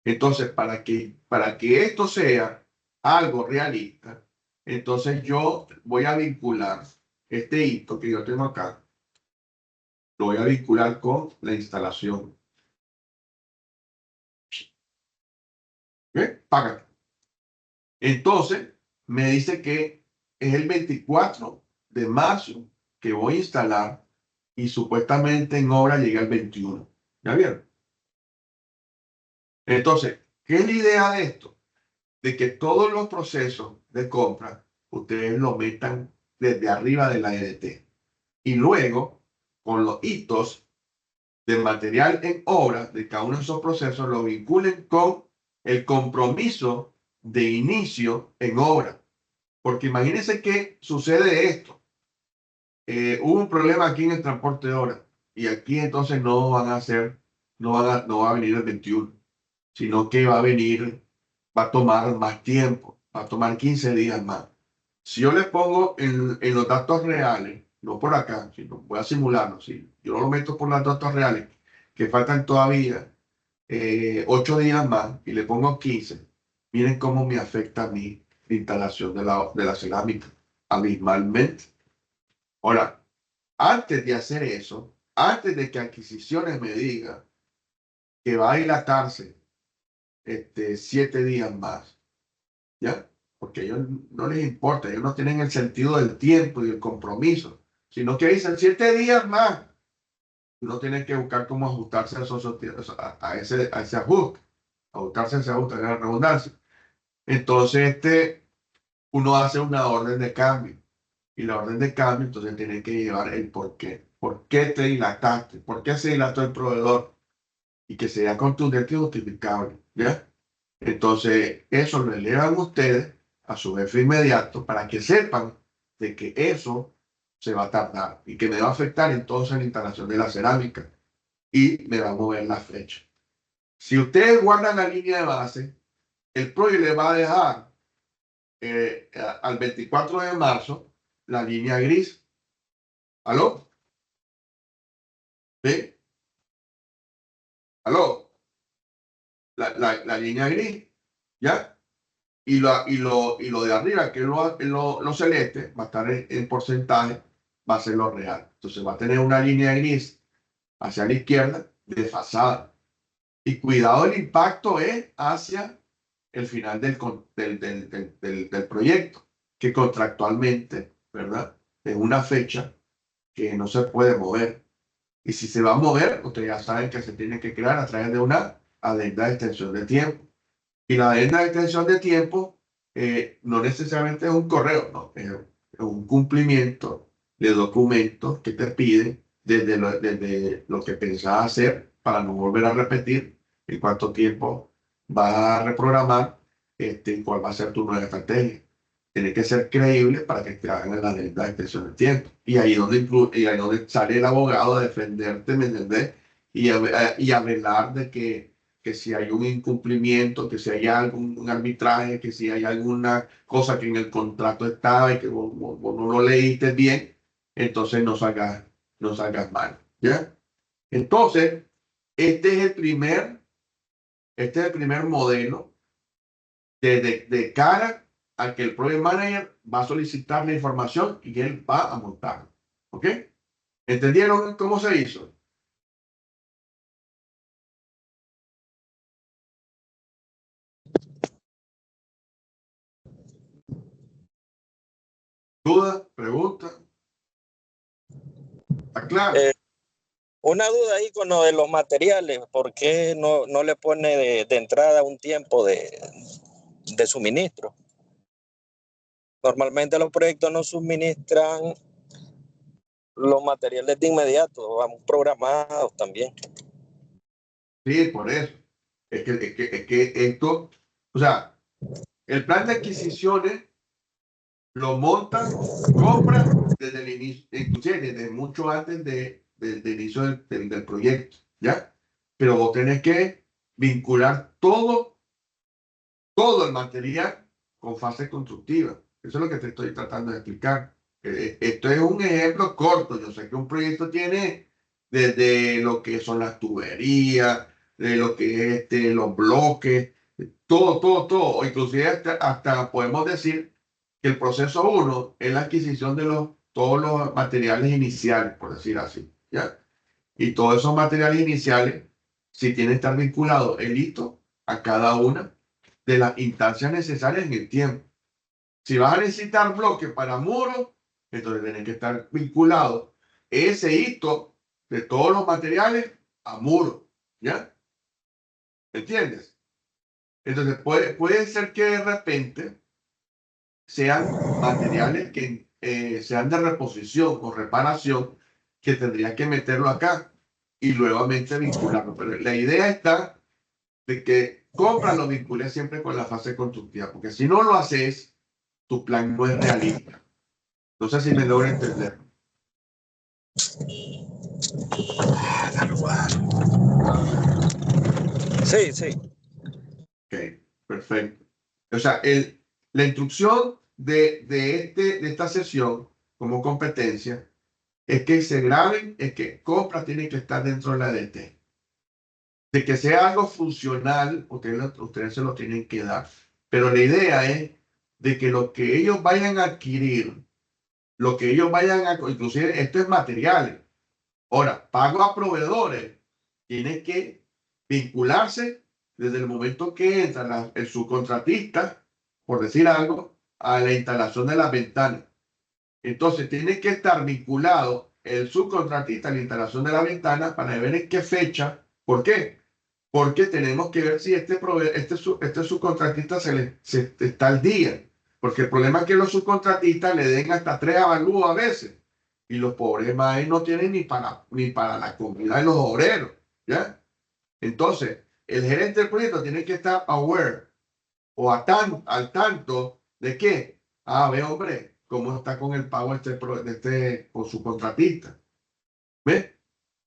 Entonces, para que esto sea algo realista, entonces yo voy a vincular este hito que yo tengo acá, lo voy a vincular con la instalación. ¿Ve? Paga. Entonces, me dice que es el 24 de marzo que voy a instalar y supuestamente en obra llega el 21. ¿Ya vieron? Entonces, ¿qué es la idea de esto? De que todos los procesos de compra ustedes lo metan desde arriba de la EDT. Y luego, con los hitos del material en obra de cada uno de esos procesos, lo vinculen con el compromiso de inicio en obra. Porque imagínense que sucede esto. Hubo un problema aquí en el transporte de obra y aquí entonces no va a venir el 21, sino que va a tomar más tiempo, va a tomar 15 días más. Si yo le pongo en los datos reales, no por acá, sino voy a simularlo, si yo lo meto por los datos reales, que faltan todavía 8 días más y le pongo 15, miren cómo me afecta a mí la instalación de la cerámica abismalmente. Ahora, antes de hacer eso, antes de que adquisiciones me diga que va a dilatarse 7 días más, ¿ya? Porque a ellos no les importa, ellos no tienen el sentido del tiempo y el compromiso, sino que dicen 7 días más. Uno tiene que buscar cómo ajustarse a ese ajuste, ajustarse a ese ajuste, a la redundancia. Entonces, uno hace una orden de cambio. Y la orden de cambio, entonces tiene que llevar el por qué. ¿Por qué te dilataste? ¿Por qué se dilató el proveedor? Y que sea contundente y justificable, ¿ya? Entonces, eso lo elevan ustedes a su jefe inmediato para que sepan de que eso se va a tardar y que me va a afectar entonces la instalación de la cerámica y me va a mover la fecha. Si ustedes guardan la línea de base, el proyecto le va a dejar al 24 de marzo la línea gris. ¿Aló? ¿Sí? ¿Aló? La línea gris. ¿Ya? y lo de arriba, que es lo celeste, va a estar en porcentaje, va a ser lo real. Entonces va a tener una línea gris hacia la izquierda desfasada. Y cuidado, el impacto es hacia el final del proyecto, que contractualmente, ¿verdad? Es una fecha que no se puede mover. Y si se va a mover, ustedes ya saben que se tiene que crear a través de una adenda de extensión de tiempo. Y la adenda de extensión de tiempo no necesariamente es un correo, no, es un cumplimiento de documentos que te piden desde lo que pensás hacer para no volver a repetir en cuánto tiempo vas a reprogramar cuál va a ser tu nueva estrategia. Tiene que ser creíble para que te hagan la adenda de extensión de tiempo. Y ahí donde sale el abogado a defenderte, ¿me entendés? Y a velar de que si hay un incumplimiento, que si hay algún arbitraje, que si hay alguna cosa que en el contrato estaba y que vos no lo leíste bien, entonces no salgas mal, ¿ya? Entonces, este es el primer modelo de cara a que el Project Manager va a solicitar la información y él va a montarlo, ¿ok? ¿Entendieron cómo se hizo? ¿Duda? ¿Pregunta? ¿Está claro? Una duda ahí con lo de los materiales. ¿Por qué no le pone de entrada un tiempo de suministro? Normalmente los proyectos no suministran los materiales de inmediato, vamos programados también. Sí, por eso. Es que esto, o sea, el plan de adquisiciones lo monta, compra desde el inicio, inclusive desde mucho antes del inicio del proyecto, ¿ya? Pero vos tenés que vincular todo el material con fase constructiva. Eso es lo que te estoy tratando de explicar. Esto es un ejemplo corto. Yo sé que un proyecto tiene desde lo que son las tuberías, de lo que es los bloques, todo. O inclusive hasta podemos decir que el proceso 1 es la adquisición de todos los materiales iniciales, por decir así, ¿ya? Y todos esos materiales iniciales, si tienen que estar vinculados el hito a cada una de las instancias necesarias en el tiempo. Si vas a necesitar bloques para muros, entonces tienen que estar vinculados ese hito de todos los materiales a muros, ¿ya? ¿Entiendes? Entonces puede ser que de repente sean materiales que sean de reposición o reparación que tendría que meterlo acá y nuevamente vincularlo. Pero la idea está de que compra lo vincules siempre con la fase constructiva, porque si no lo haces, tu plan no es realista. No sé si me logro entender. Sí. Ok, perfecto. O sea, la instrucción de esta sesión como competencia es que se graben, es que compra tiene que estar dentro de la DT. De que sea algo funcional, ustedes se lo tienen que dar. Pero la idea es de que lo que ellos vayan a adquirir, lo que ellos vayan a, inclusive esto es materiales. Ahora, pago a proveedores, tiene que vincularse desde el momento que entra el subcontratista, por decir algo, a la instalación de las ventanas. Entonces, tiene que estar vinculado el subcontratista a la instalación de la ventana para ver en qué fecha. ¿Por qué? Porque tenemos que ver si este subcontratista se está al día. Porque el problema es que los subcontratistas le den hasta 3 avalúos a veces. Y los pobres maes no tienen ni para la comida de los obreros. ¿Ya? Entonces, el gerente del proyecto tiene que estar aware o al tanto de que, ve, hombre, cómo está con el pago con su contratista. ¿Ve?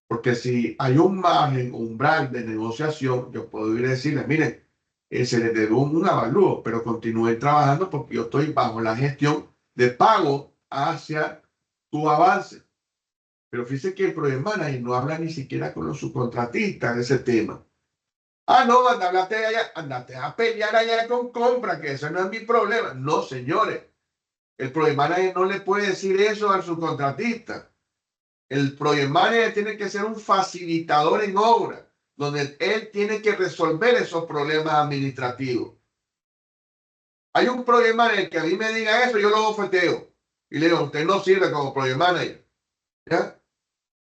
Porque si hay un margen, umbral de negociación, yo puedo ir a decirles, miren, se les debe un avalúo, pero continúen trabajando porque yo estoy bajo la gestión de pago hacia tu avance. Pero fíjense que el Project Manager no habla ni siquiera con los subcontratistas de ese tema. Ah, no, andate a pelear allá con compra, que eso no es mi problema. No, señores. El project manager no le puede decir eso al subcontratista. El project manager tiene que ser un facilitador en obra, donde él tiene que resolver esos problemas administrativos. Hay un project manager que a mí me diga eso, yo lo bofeteo. Y le digo, usted no sirve como project manager. ¿Ya?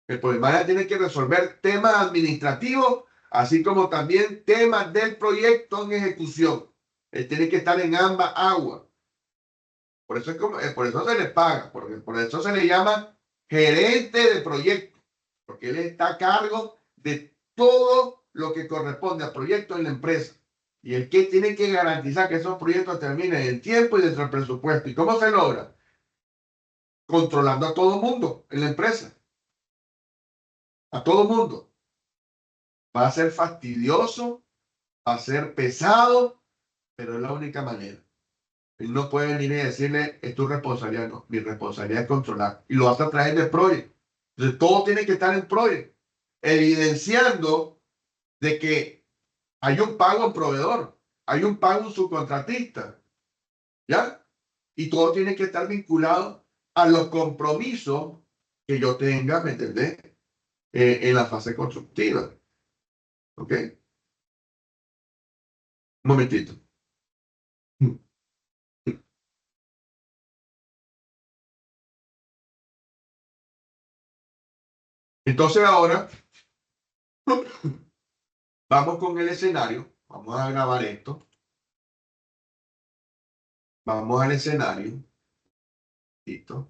El project manager tiene que resolver temas administrativos, así como también temas del proyecto en ejecución. Él tiene que estar en ambas aguas. Por eso, por eso se le paga, porque por eso se le llama gerente de proyecto, porque él está a cargo de todo lo que corresponde al proyecto en la empresa. Y el que tiene que garantizar que esos proyectos terminen en tiempo y dentro del presupuesto. ¿Y cómo se logra? Controlando a todo mundo en la empresa. A todo mundo. Va a ser fastidioso, va a ser pesado, pero es la única manera. Él no puede venir y decirle, es tu responsabilidad. No, mi responsabilidad es controlar. Y lo vas a traer de Project. Entonces, todo tiene que estar en Project, evidenciando de que hay un pago al proveedor, hay un pago a un subcontratista, ¿ya? Y todo tiene que estar vinculado a los compromisos que yo tenga, ¿me entendés? En la fase constructiva. ¿Ok? Un momentito. Entonces ahora vamos con el escenario. Vamos a grabar esto. Vamos al escenario. Listo.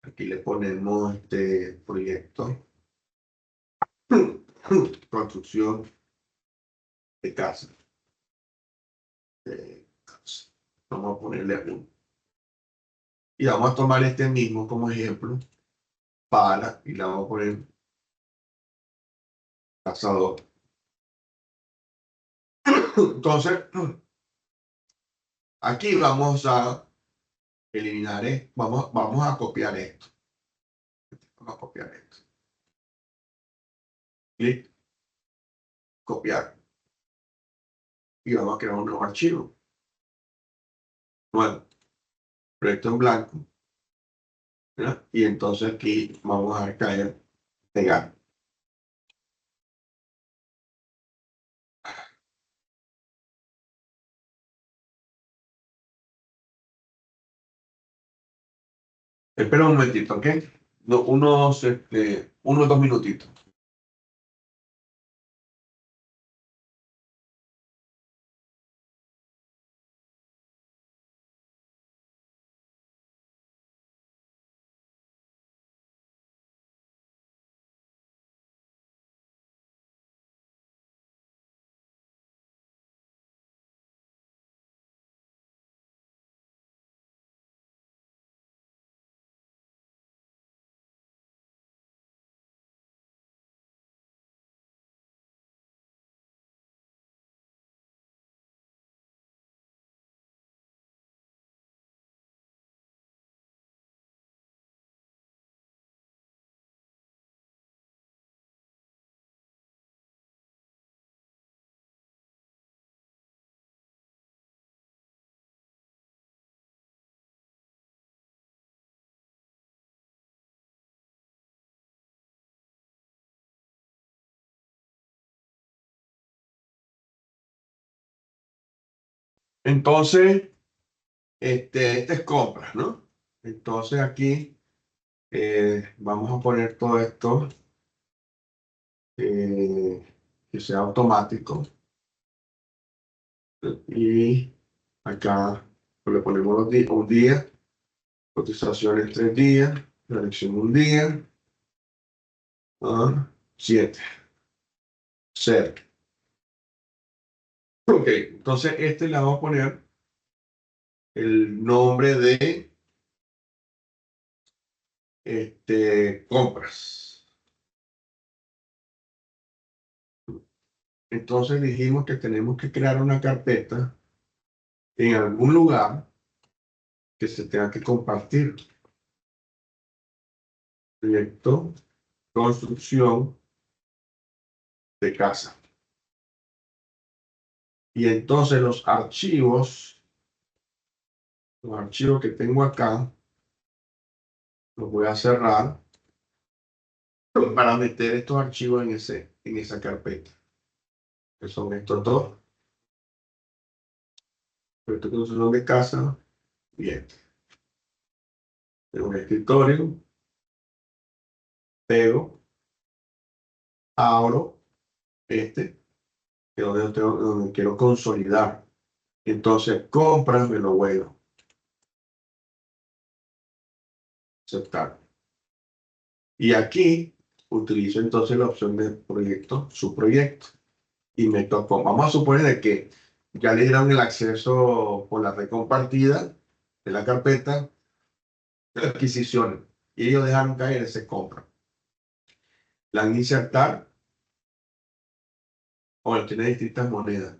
Aquí le ponemos este proyecto. Construcción de casa. Vamos a ponerle uno. Y vamos a tomar este mismo como ejemplo y le vamos a poner cazador. Entonces, aquí vamos a eliminar esto. Vamos a copiar esto. Vamos a copiar esto. Clic. Copiar. Y vamos a crear un nuevo archivo. Nuevo. Proyecto en blanco. ¿Verdad? Y entonces aquí vamos a caer, pegar. Espera un momentito, ¿ok? No, unos 2 minutitos. Entonces, este es compras, ¿no? Entonces aquí vamos a poner todo esto que sea automático. Y acá le ponemos un día, cotizaciones 3 días, la elección 1 día, 7, 0. Ok, entonces le vamos a poner el nombre de compras. Entonces dijimos que tenemos que crear una carpeta en algún lugar que se tenga que compartir. Proyecto, construcción de casa. Y entonces los archivos que tengo acá, los voy a cerrar para meter estos archivos en esa carpeta, que son estos dos. Estos que son de casa. Bien. Tengo un escritorio. Pego. Abro este, que es donde quiero consolidar. Entonces, compras, me lo vuelvo. Aceptar. Y aquí utilizo entonces la opción de proyecto, su proyecto. Y me tocó. Vamos a suponer de que ya le dieron el acceso por la red compartida de la carpeta de adquisiciones. Y ellos dejaron caer ese compra. La han insertar. Bueno, tiene distintas monedas.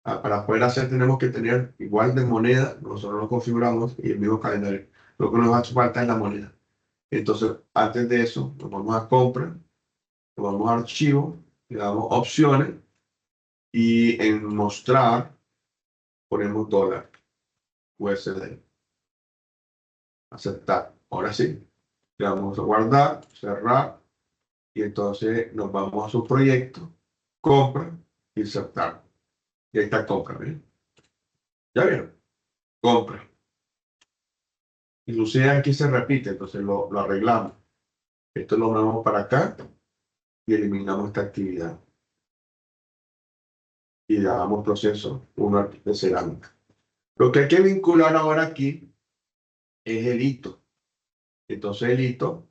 Para poder hacer tenemos que tener igual de moneda, nosotros lo configuramos y el mismo calendario. Lo que nos hace falta es la moneda. Entonces, antes de eso, nos vamos a compra, nos vamos a archivo, le damos opciones y en mostrar ponemos dólar USD. Aceptar. Ahora sí, le vamos a guardar, cerrar y entonces nos vamos a su proyecto, compra, insertar. Y ahí está compra, ¿ven? ¿Ya vieron? Compra. Inclusive aquí se repite, entonces lo arreglamos. Esto lo movemos para acá y eliminamos esta actividad. Y le damos proceso 1 de cerámica. Lo que hay que vincular ahora aquí es el hito. Entonces el hito,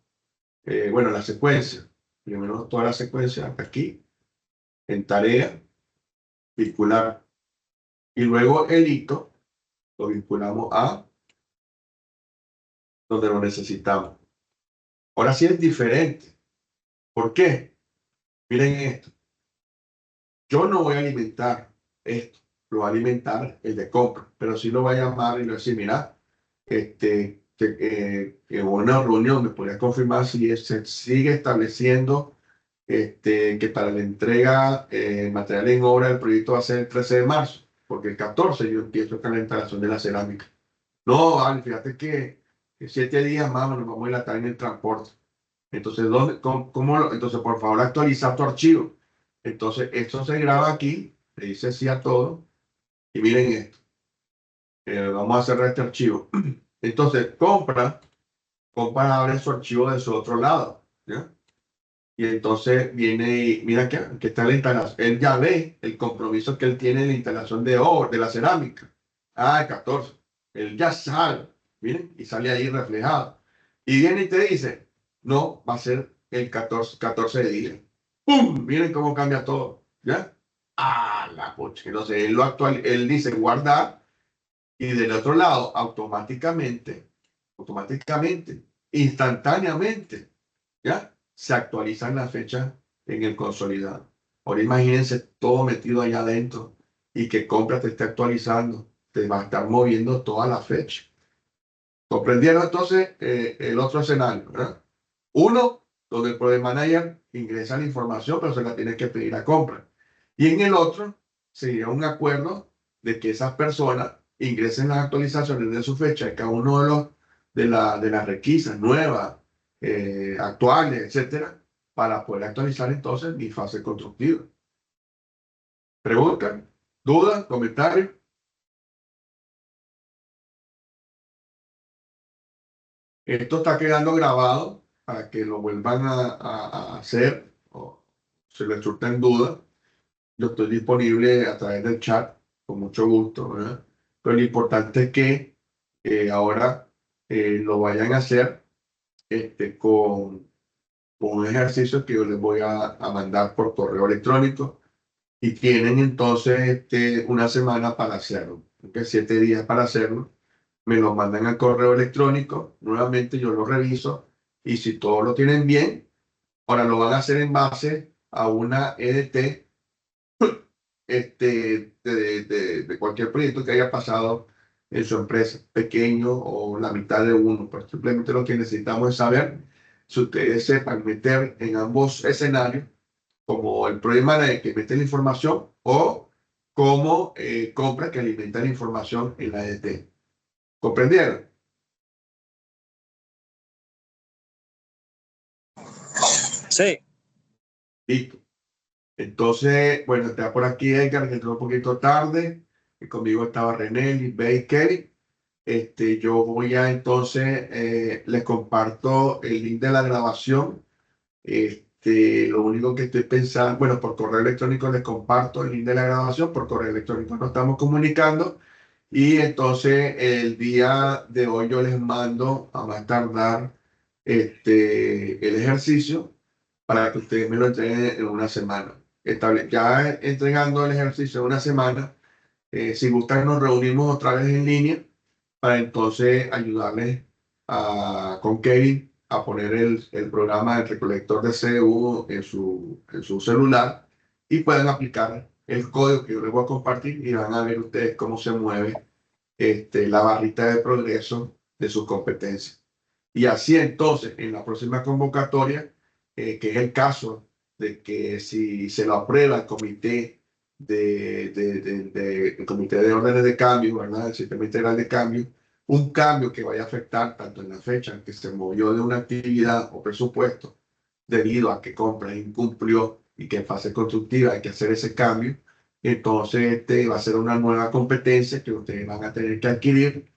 bueno, la secuencia. Primero toda la secuencia hasta aquí, en tarea, vincular. Y luego el hito lo vinculamos a donde lo necesitamos. Ahora sí es diferente. ¿Por qué? Miren esto. Yo no voy a alimentar esto, lo va a alimentar el de compra, pero sí lo va a llamar y le va a decir, mira, en una reunión me podría confirmar si se sigue estableciendo que para la entrega material en obra del proyecto va a ser el 13 de marzo, porque el 14 yo empiezo con la instalación de la cerámica. No, vale, fíjate que 7 días más nos vamos a dilatar en el transporte. Entonces, entonces, por favor, actualiza tu archivo. Entonces, esto se graba aquí, le dice sí a todo, y miren esto. Vamos a cerrar este archivo. Entonces, compra abre su archivo de su otro lado, ¿ya? Y entonces viene y mira que está la instalación. Él ya ve el compromiso que él tiene en la instalación de la cerámica. Ah, el 14. Él ya sabe, miren, y sale ahí reflejado. Y viene y te dice, no, va a ser el 14 de día. ¡Pum! Miren cómo cambia todo, ¿ya? Ah, la pocha. Entonces él dice guardar y del otro lado automáticamente, instantáneamente, ¿ya? Se actualizan las fechas en el consolidado. Ahora imagínense todo metido allá adentro y que compra te esté actualizando, te va a estar moviendo toda la fecha. ¿Comprendieron entonces el otro escenario, ¿verdad? Uno, donde el Project Manager ingresa la información, pero se la tiene que pedir a compra. Y en el otro, sería un acuerdo de que esas personas ingresen las actualizaciones de su fecha de cada uno de las requisas nuevas, actuales, etcétera, para poder actualizar entonces mi fase constructiva. ¿Preguntas? ¿Dudas? ¿Comentarios? Esto está quedando grabado para que lo vuelvan a hacer o se les surta en duda. Yo estoy disponible a través del chat con mucho gusto, ¿verdad? Pero lo importante es que ahora lo vayan a hacer con un ejercicio que yo les voy a mandar por correo electrónico y tienen entonces una semana para hacerlo, 7 días para hacerlo. Me lo mandan al correo electrónico, nuevamente yo lo reviso y si todo lo tienen bien, ahora lo van a hacer en base a una EDT de cualquier proyecto que haya pasado en su empresa, pequeño o la mitad de uno. Pues simplemente lo que necesitamos es saber si ustedes sepan meter en ambos escenarios, como el Project Manager que mete la información o como compras que alimentan información en la EDT. ¿Comprendieron? Sí. Listo. Entonces, bueno, está por aquí Edgar, que entró un poquito tarde, y conmigo estaba René, Lisbeth y Kevin. Yo voy a entonces, les comparto el link de la grabación. Lo único que estoy pensando, bueno, por correo electrónico les comparto el link de la grabación, por correo electrónico nos estamos comunicando, y entonces el día de hoy yo les mando a más tardar el ejercicio para que ustedes me lo entreguen en una semana. Ya entregando el ejercicio en una semana, si gustan nos reunimos otra vez en línea para entonces ayudarles con Kevin a poner el programa del recolector de CU en su celular y puedan aplicar el código que yo les voy a compartir y van a ver ustedes cómo se mueve la barrita de progreso de sus competencias. Y así entonces, en la próxima convocatoria, que es el caso de que si se lo aprueba el comité el comité de órdenes de cambio, ¿verdad? El sistema integral de cambio, un cambio que vaya a afectar tanto en la fecha en que se movió de una actividad o presupuesto debido a que compra incumplió y que en fase constructiva hay que hacer ese cambio, entonces va a ser una nueva competencia que ustedes van a tener que adquirir,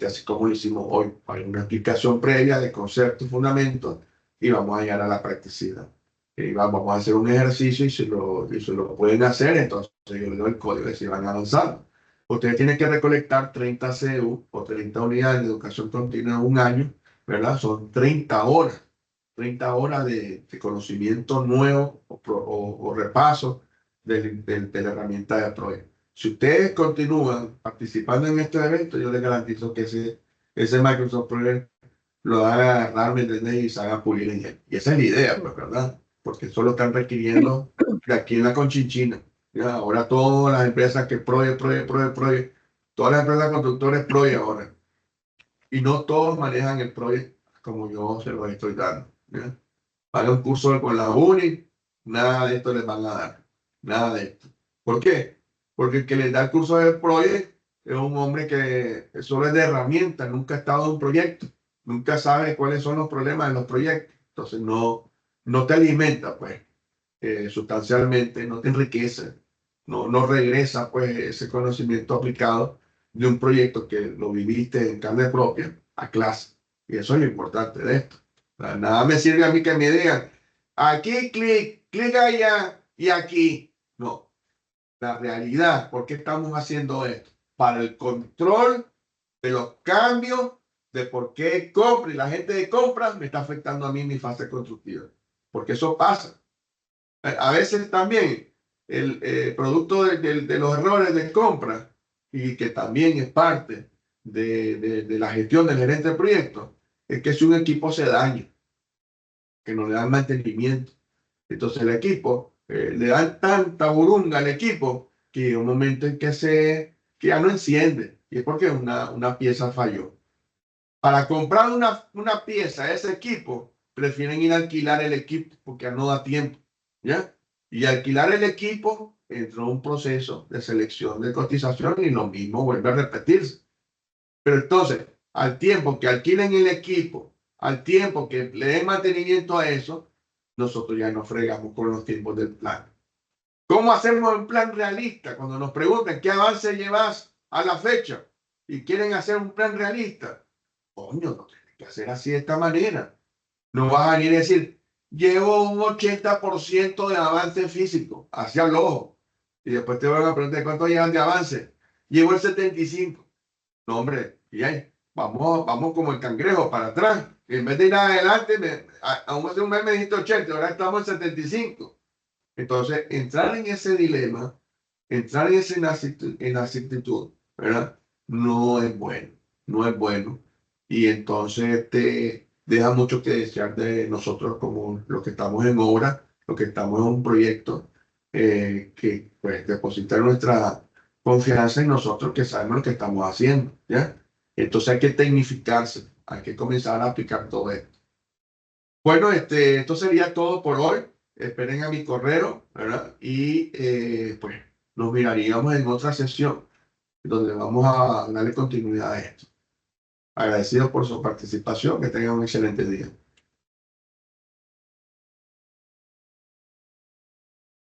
así como lo hicimos hoy. Hay una explicación previa de conceptos, fundamentos y vamos a llegar a la practicidad. Vamos a hacer un ejercicio y se lo pueden hacer, entonces yo les doy el código y si van avanzando. Ustedes tienen que recolectar 30 CU o 30 unidades de educación continua en un año, ¿verdad? Son 30 horas. 30 horas de conocimiento nuevo o repaso de la herramienta de PROE. Si ustedes continúan participando en este evento, yo les garantizo que ese Microsoft PROE lo van a agarrar, ¿me entiendes? Y se van a pulir en él. Y esa es la idea, pues, ¿verdad? Porque eso lo están requiriendo de aquí en la Conchinchina. ¿Ya? Ahora todas las empresas que PROE, todas las empresas constructores PROE ahora. Y no todos manejan el PROE como yo se lo estoy dando. ¿Ya? Para un curso con la UNI, nada de esto les van a dar. Nada de esto. ¿Por qué? Porque el que les da el curso de proyecto es un hombre que solo es de herramientas, nunca ha estado en un proyecto, nunca sabe cuáles son los problemas de los proyectos. Entonces no te alimenta, pues, sustancialmente, no te enriquece, no regresa, pues, ese conocimiento aplicado de un proyecto que lo viviste en carne propia a clase. Y eso es lo importante de esto. Nada me sirve a mí que me digan, aquí clic allá y aquí. No, la realidad, ¿por qué estamos haciendo esto? Para el control de los cambios, de por qué compra y la gente de compra me está afectando a mí mi fase constructiva. Porque eso pasa. A veces también el producto de los errores de compra y que también es parte de la gestión del gerente de proyecto, es que si un equipo se daña, que no le dan mantenimiento. Entonces el equipo, le dan tanta burunga al equipo que hay un momento en que ya no enciende. Y es porque una pieza falló. Para comprar una pieza de ese equipo, prefieren ir a alquilar el equipo porque ya no da tiempo. ¿Ya? Y alquilar el equipo entró un proceso de selección de cotización y lo mismo vuelve a repetirse. Pero entonces, al tiempo que alquilen el equipo, al tiempo que le den mantenimiento a eso, nosotros ya nos fregamos con los tiempos del plan. ¿Cómo hacemos un plan realista? Cuando nos preguntan qué avance llevas a la fecha y quieren hacer un plan realista, coño, no tienes que hacer así de esta manera. No vas a venir a decir, llevo un 80% de avance físico hacia el ojo. Y después te van a preguntar cuánto llevan de avance. Llevo el 75%. No, hombre, y ahí, vamos como el cangrejo para atrás. En vez de ir adelante, hace un mes me dijiste 80, ahora estamos en 75. Entonces, entrar en ese dilema, entrar en esa inactitud, ¿verdad? No es bueno, no es bueno. Y entonces te deja mucho que desear de nosotros como los que estamos en obra, los que estamos en un proyecto, que pues depositar nuestra confianza en nosotros que sabemos lo que estamos haciendo, ¿ya? Entonces hay que tecnificarse, hay que comenzar a aplicar todo esto. Bueno, esto sería todo por hoy. Esperen a mi correo, ¿verdad? Y pues nos miraríamos en otra sesión donde vamos a darle continuidad a esto. Agradecido por su participación, que tengan un excelente día.